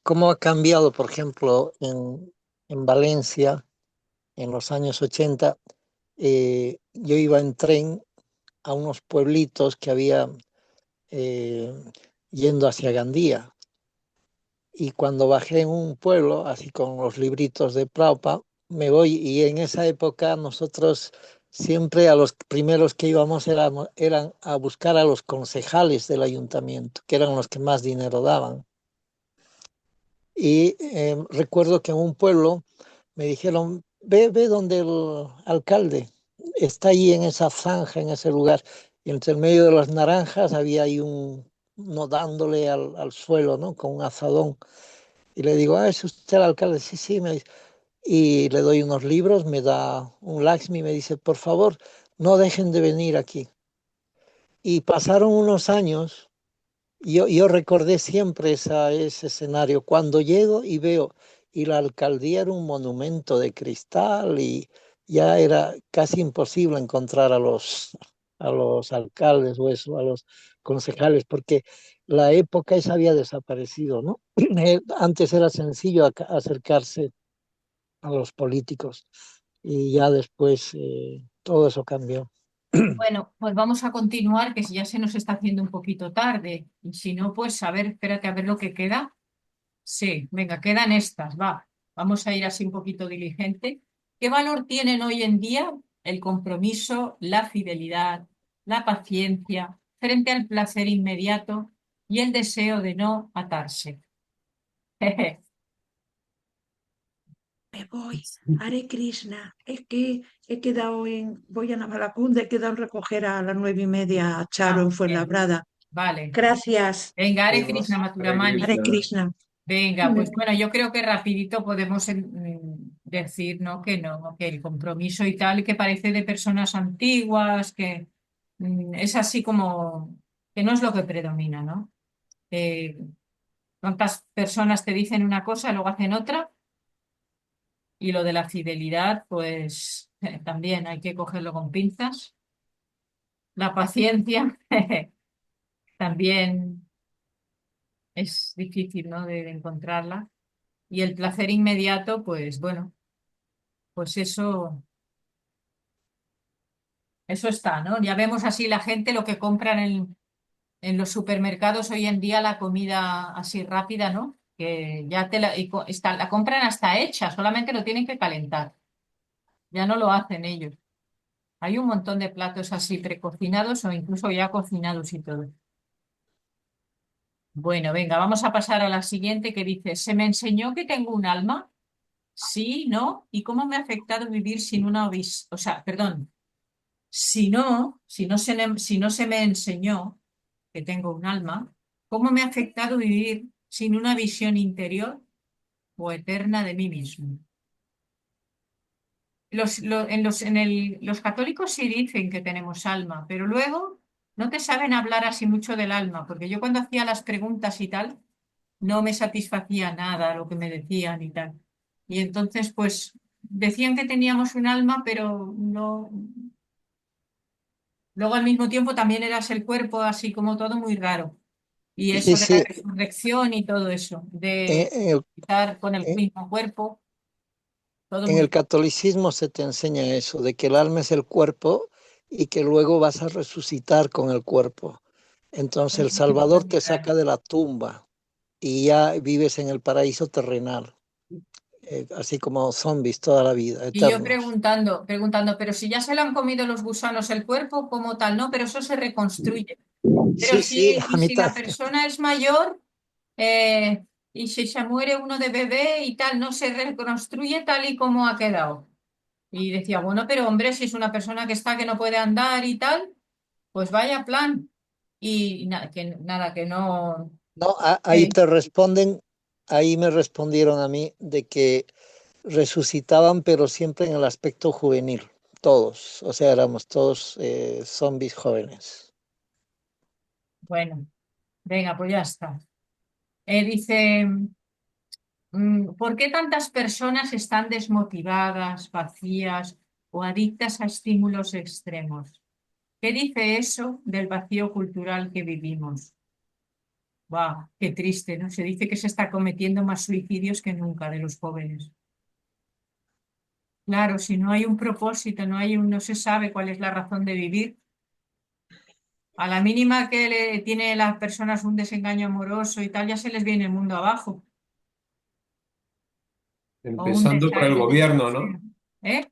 ¿Cómo ha cambiado, por ejemplo, en Valencia en los años 80? Yo iba en tren a unos pueblitos que había eh, yendo hacia Gandía. Y cuando bajé en un pueblo, así con los libritos de Praupa, me voy y en esa época nosotros siempre a los primeros que íbamos eran a buscar a los concejales del ayuntamiento, que eran los que más dinero daban. Y recuerdo que en un pueblo me dijeron, ve donde el alcalde está ahí en esa zanja, en ese lugar. Y entre el medio de las naranjas había ahí uno dándole al suelo, ¿no? Con un azadón. Y le digo, ¿es usted el alcalde? Sí, sí, me dice. Y le doy unos libros, me da un Laxmi y me dice, por favor, no dejen de venir aquí. Y pasaron unos años, y yo recordé siempre ese escenario. Cuando llego y veo, y la alcaldía era un monumento de cristal y ya era casi imposible encontrar a los alcaldes o eso, a los concejales, porque la época esa había desaparecido, ¿no? Antes era sencillo acercarse a los políticos y ya después todo eso cambió. Bueno, pues vamos a continuar, que ya se nos está haciendo un poquito tarde. Y si no, pues a ver, espérate a ver lo que queda. Sí, venga, quedan estas, va. Vamos a ir así un poquito diligente. ¿Qué valor tienen hoy en día el compromiso, la fidelidad, la paciencia frente al placer inmediato y el deseo de no atarse? Me voy, Hare Krishna. Es que voy a Navalacunda, he quedado en recoger a las 9:30 a Charo Ah, en bien, Fuenlabrada. vale. Gracias, Venga, Hare Krishna Hare Maturamani. Krishna. Venga, pues bueno, yo creo que rapidito podemos decir, ¿no? Que el compromiso y tal, que parece de personas antiguas, que es así como que no es lo que predomina, ¿no? Eh, ¿Cuántas personas te dicen una cosa y luego hacen otra? Y lo de la fidelidad, pues también hay que cogerlo con pinzas. La paciencia también es difícil, ¿no? De encontrarla. Y el placer inmediato, pues bueno, pues eso está, ¿no? Ya vemos así la gente lo que compran en los supermercados hoy en día, la comida así rápida, ¿no? Que ya la compran hasta hecha, solamente lo tienen que calentar. Ya no lo hacen ellos. Hay un montón de platos así precocinados o incluso ya cocinados y todo. Bueno, venga, vamos a pasar a la siguiente que dice, ¿se me enseñó que tengo un alma? Sí, ¿no? ¿Y cómo me ha afectado vivir sin una O sea, perdón, si no se me enseñó que tengo un alma, ¿cómo me ha afectado vivir sin una visión interior o eterna de mí mismo? Los católicos sí dicen que tenemos alma, pero luego no te saben hablar así mucho del alma, porque yo cuando hacía las preguntas y tal, no me satisfacía nada lo que me decían y tal. Y entonces, pues, decían que teníamos un alma, pero no. Luego al mismo tiempo también eras el cuerpo, así como todo muy raro. Y Sí, eso de la sí, resurrección y todo eso, en, de en el, estar con el en- mismo cuerpo, todo en el muy. catolicismo se te enseña eso, de que el alma es el cuerpo y que luego vas a resucitar con el cuerpo. Entonces el Salvador te saca de la tumba y ya vives en el paraíso terrenal, así como zombies toda la vida, Y yo eternos. preguntando, pero si ya se lo han comido los gusanos el cuerpo como tal, no, pero eso se reconstruye. Pero Sí, sí, y a si mitad. la persona es mayor, eh, y si se muere uno de bebé y tal, no se reconstruye tal y como ha quedado. Y decía, bueno, pero hombre, si es una persona que está que no puede andar y tal, pues vaya plan. Y nada, que no. No, ahí eh, te responden, ahí me respondieron a mí de que resucitaban, pero siempre en el aspecto juvenil, todos, o sea, éramos todos zombies jóvenes. bueno, venga, pues ya está. Dice, ¿por qué tantas personas están desmotivadas, vacías o adictas a estímulos extremos? ¿Qué dice eso del vacío cultural que vivimos? ¡Wow! Qué triste, ¿no? Se dice que se está cometiendo más suicidios que nunca de los jóvenes. Claro, si no hay un propósito, no se sabe cuál es la razón de vivir. A la mínima que le tiene las personas un desengaño amoroso y tal, ya se les viene el mundo abajo. O un Empezando por el desamor, lo que gobierno, sea. ¿no? ¿Eh?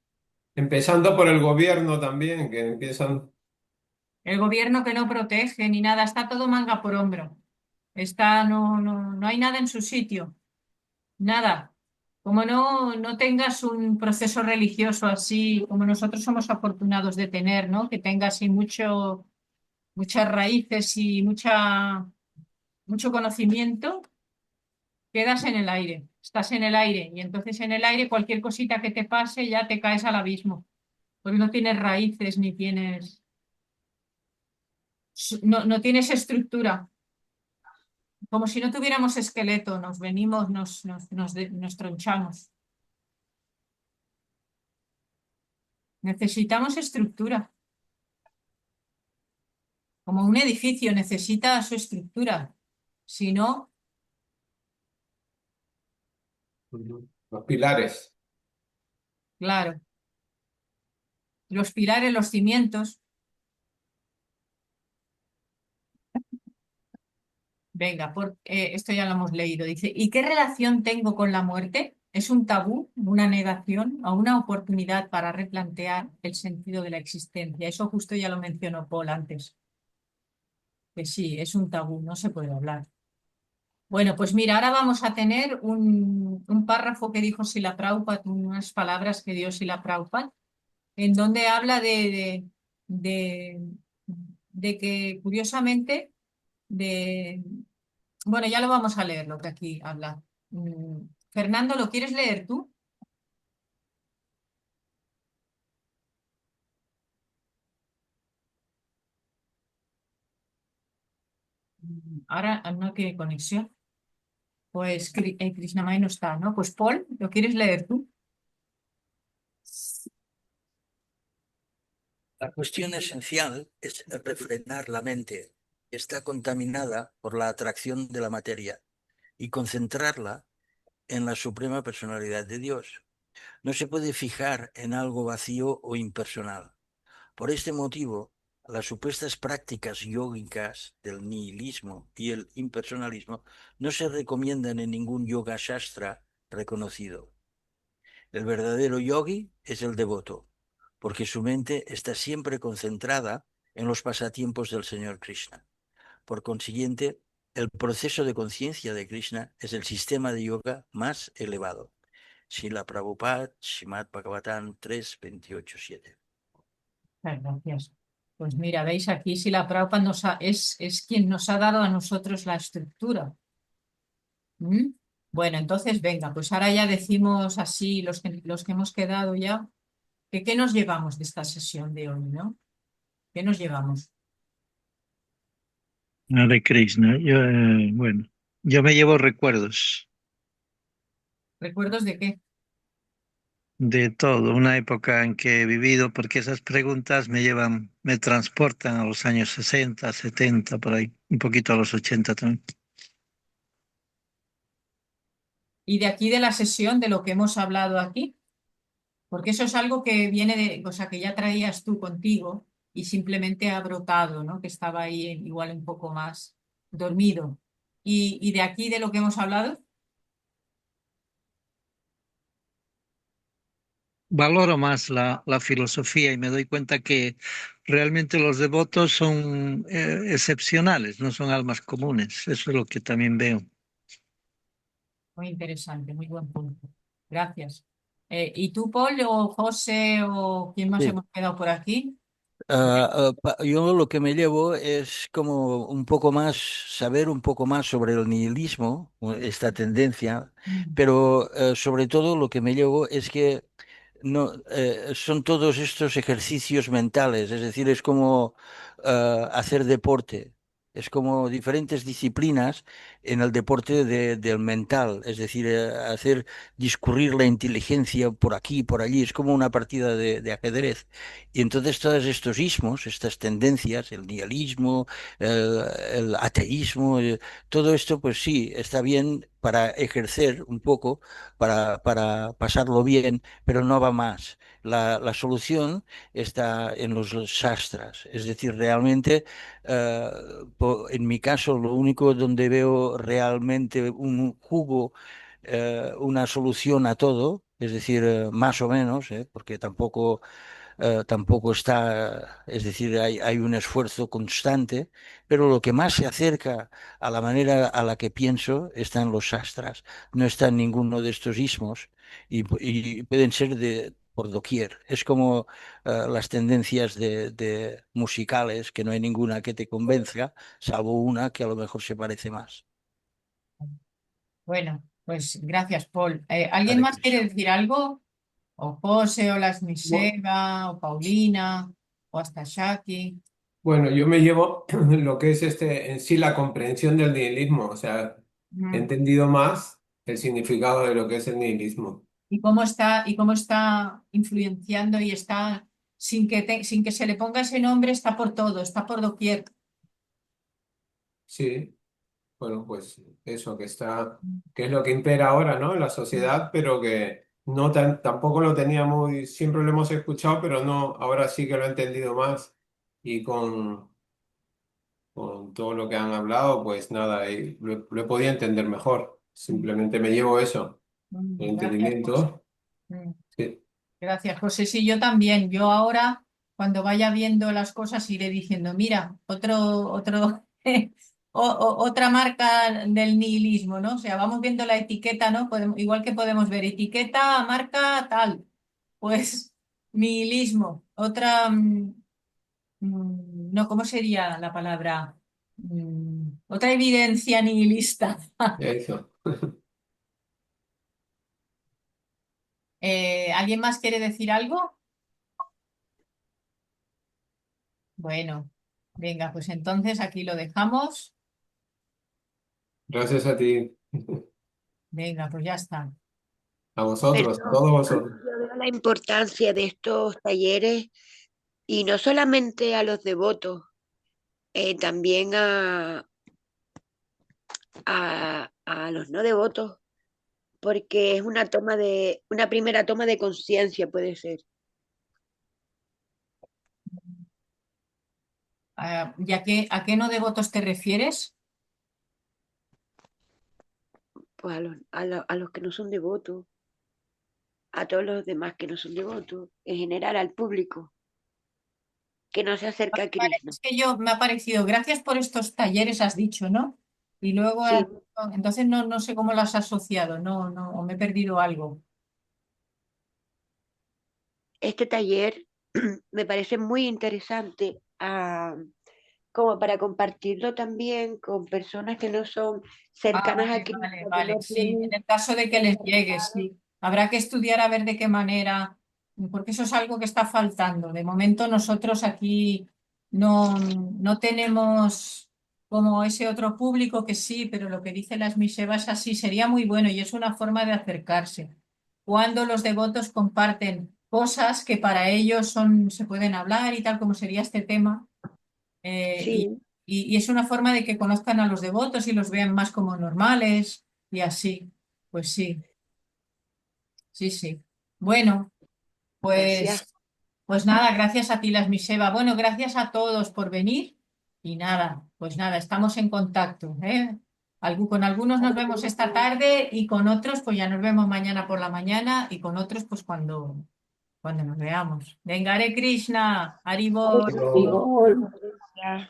Empezando por el gobierno también, que empiezan. El gobierno que no protege ni nada, está todo manga por hombro. No hay nada en su sitio. Nada. Como no tengas un proceso religioso así, como nosotros somos afortunados de tener, ¿no? Que tenga así muchas raíces y mucho conocimiento, quedas en el aire, estás en el aire. Y entonces en el aire cualquier cosita que te pase ya te caes al abismo, porque no tienes raíces ni no tienes estructura. Como si no tuviéramos esqueleto, nos venimos, nos tronchamos. Necesitamos estructura. Como un edificio necesita su estructura. Si no, Ujú. Los pilares. claro, los pilares, los cimientos. Venga, esto ya lo hemos leído. Dice, ¿y qué relación tengo con la muerte? ¿Es un tabú, una negación o una oportunidad para replantear el sentido de la existencia? Eso justo ya lo mencionó Paul antes. Que sí, es un tabú, no se puede hablar. Bueno, pues mira, ahora vamos a tener un párrafo que dijo Srila Prabhupada, unas palabras que dio Srila Prabhupada, en donde habla de, de que curiosamente, de, bueno, ya lo vamos a leer lo que aquí habla. Fernando, ¿lo quieres leer tú? Ahora no tiene conexión. Pues Krishnamai no está, ¿no? Pues Paul, ¿lo quieres leer tú? La cuestión esencial es refrenar la mente, que está contaminada por la atracción de la materia, y concentrarla en la suprema personalidad de Dios. No se puede fijar en algo vacío o impersonal. Por este motivo, las supuestas prácticas yógicas del nihilismo y el impersonalismo no se recomiendan en ningún yoga shastra reconocido. El verdadero yogi es el devoto, porque su mente está siempre concentrada en los pasatiempos del Señor Krishna. Por consiguiente, el proceso de conciencia de Krishna es el sistema de yoga más elevado. Srila Prabhupada, Srimad Bhagavatam 3.28.7. Gracias. Pues mira, veis aquí si la Prabhupada es quien nos ha dado a nosotros la estructura. ¿Mm? Bueno, entonces venga, pues ahora ya decimos así los que hemos quedado ya, que qué nos llevamos de esta sesión de hoy, ¿no? ¿Qué nos llevamos? Hare Krishna. Bueno, yo me llevo recuerdos ¿Recuerdos de qué? de todo, una época en que he vivido, porque esas preguntas me transportan a los años 60, 70, por ahí, un poquito a los 80 también. Y de aquí de la sesión, de lo que hemos hablado aquí, porque eso es algo que viene o sea, que ya traías tú contigo y simplemente ha brotado, ¿no? Que estaba ahí igual un poco más dormido. Y de aquí de lo que hemos hablado, Valoro más la filosofía y me doy cuenta que realmente los devotos son excepcionales, no son almas comunes. Eso es lo que también veo. muy interesante, muy buen punto. Gracias. ¿Y tú, Paul, o José, o quién más Sí. hemos quedado por aquí? Yo lo que me llevo es como un poco más, saber un poco más sobre el nihilismo, o esta tendencia, Mm. pero sobre todo lo que me llevo es que no, son todos estos ejercicios mentales, es decir, es como hacer deporte, es como diferentes disciplinas en el deporte del mental, es decir, hacer discurrir la inteligencia por aquí, por allí, es como una partida de ajedrez. Y entonces todos estos ismos, estas tendencias, el nihilismo, el ateísmo, todo esto, pues sí, está bien para ejercer un poco, para pasarlo bien, pero no va más. La solución está en los shastras, es decir, realmente, eh, en mi caso, lo único donde veo realmente un jugo, una solución a todo, es decir, más o menos, porque tampoco está, es decir, hay un esfuerzo constante, pero lo que más se acerca a la manera a la que pienso está en los shastras, no está en ninguno de estos ismos y pueden ser por doquier. Es como las tendencias de musicales, que no hay ninguna que te convenza, salvo una que a lo mejor se parece más. Bueno, pues gracias, Paul. ¿Alguien Hare más quiere Krishna. decir algo? O José, o las Bu- Miseva, o Paulina, o hasta Shaki. Bueno, yo me llevo lo que es en sí la comprensión del nihilismo, o sea, he Mm. entendido más el significado de lo que es el nihilismo. Y cómo está influenciando y está, sin que se le ponga ese nombre, está por todo, está por doquier. Sí, bueno, pues eso que es lo que impera ahora, ¿no? En la sociedad, pero que no tampoco lo teníamos, siempre lo hemos escuchado, pero no, ahora sí que lo he entendido más y con todo lo que han hablado, pues nada, lo he podido entender mejor. Simplemente me llevo eso, el Gracias, José. entendimiento. Mm. Sí. Gracias, José. Sí, yo también. Yo ahora, cuando vaya viendo las cosas, iré diciendo, mira, otra marca del nihilismo, ¿no? O sea, vamos viendo la etiqueta, ¿no? Igual que podemos ver etiqueta, marca, tal. Pues nihilismo. No, ¿cómo sería la palabra? Otra evidencia nihilista. Eso. ¿Alguien más quiere decir algo? Bueno, venga, pues entonces aquí lo dejamos. Gracias a ti, Venga, pues ya está. a vosotros, a Pero todos vosotros. yo veo la importancia de estos talleres y no solamente a los devotos, también a los no devotos, porque es una primera toma de conciencia, puede ser. ¿Y a qué no devotos te refieres? Pues a los que no son devotos, a todos los demás que no son devotos, en general al público que no se acerca a Vale, Krishna. es que yo me ha parecido, gracias por estos talleres, has dicho, ¿no? Y luego, Sí, entonces no sé cómo lo has asociado, o me he perdido algo. este taller me parece muy interesante, como para compartirlo también con personas que no son cercanas a Krishna, que Vale, no sí. En tienen el caso de que les llegue, encarnado. sí. Habrá que estudiar a ver de qué manera, porque eso es algo que está faltando. De momento nosotros aquí no tenemos como ese otro público que sí, pero lo que dice las Misevas es así, sería muy bueno y es una forma de acercarse. Cuando los devotos comparten cosas que para ellos se pueden hablar y tal como sería este tema, eh, y, Sí, y es una forma de que conozcan a los devotos y los vean más como normales y así. Pues sí, sí, sí. Bueno, gracias. pues nada, gracias a ti, las Miseva. Bueno, gracias a todos por venir y nada, pues nada, estamos en contacto, ¿eh? Con algunos nos vemos esta tarde y con otros pues ya nos vemos mañana por la mañana y con otros pues cuando nos veamos. Venga, Hare Krishna, Haribol. Pero Digo, Gracias.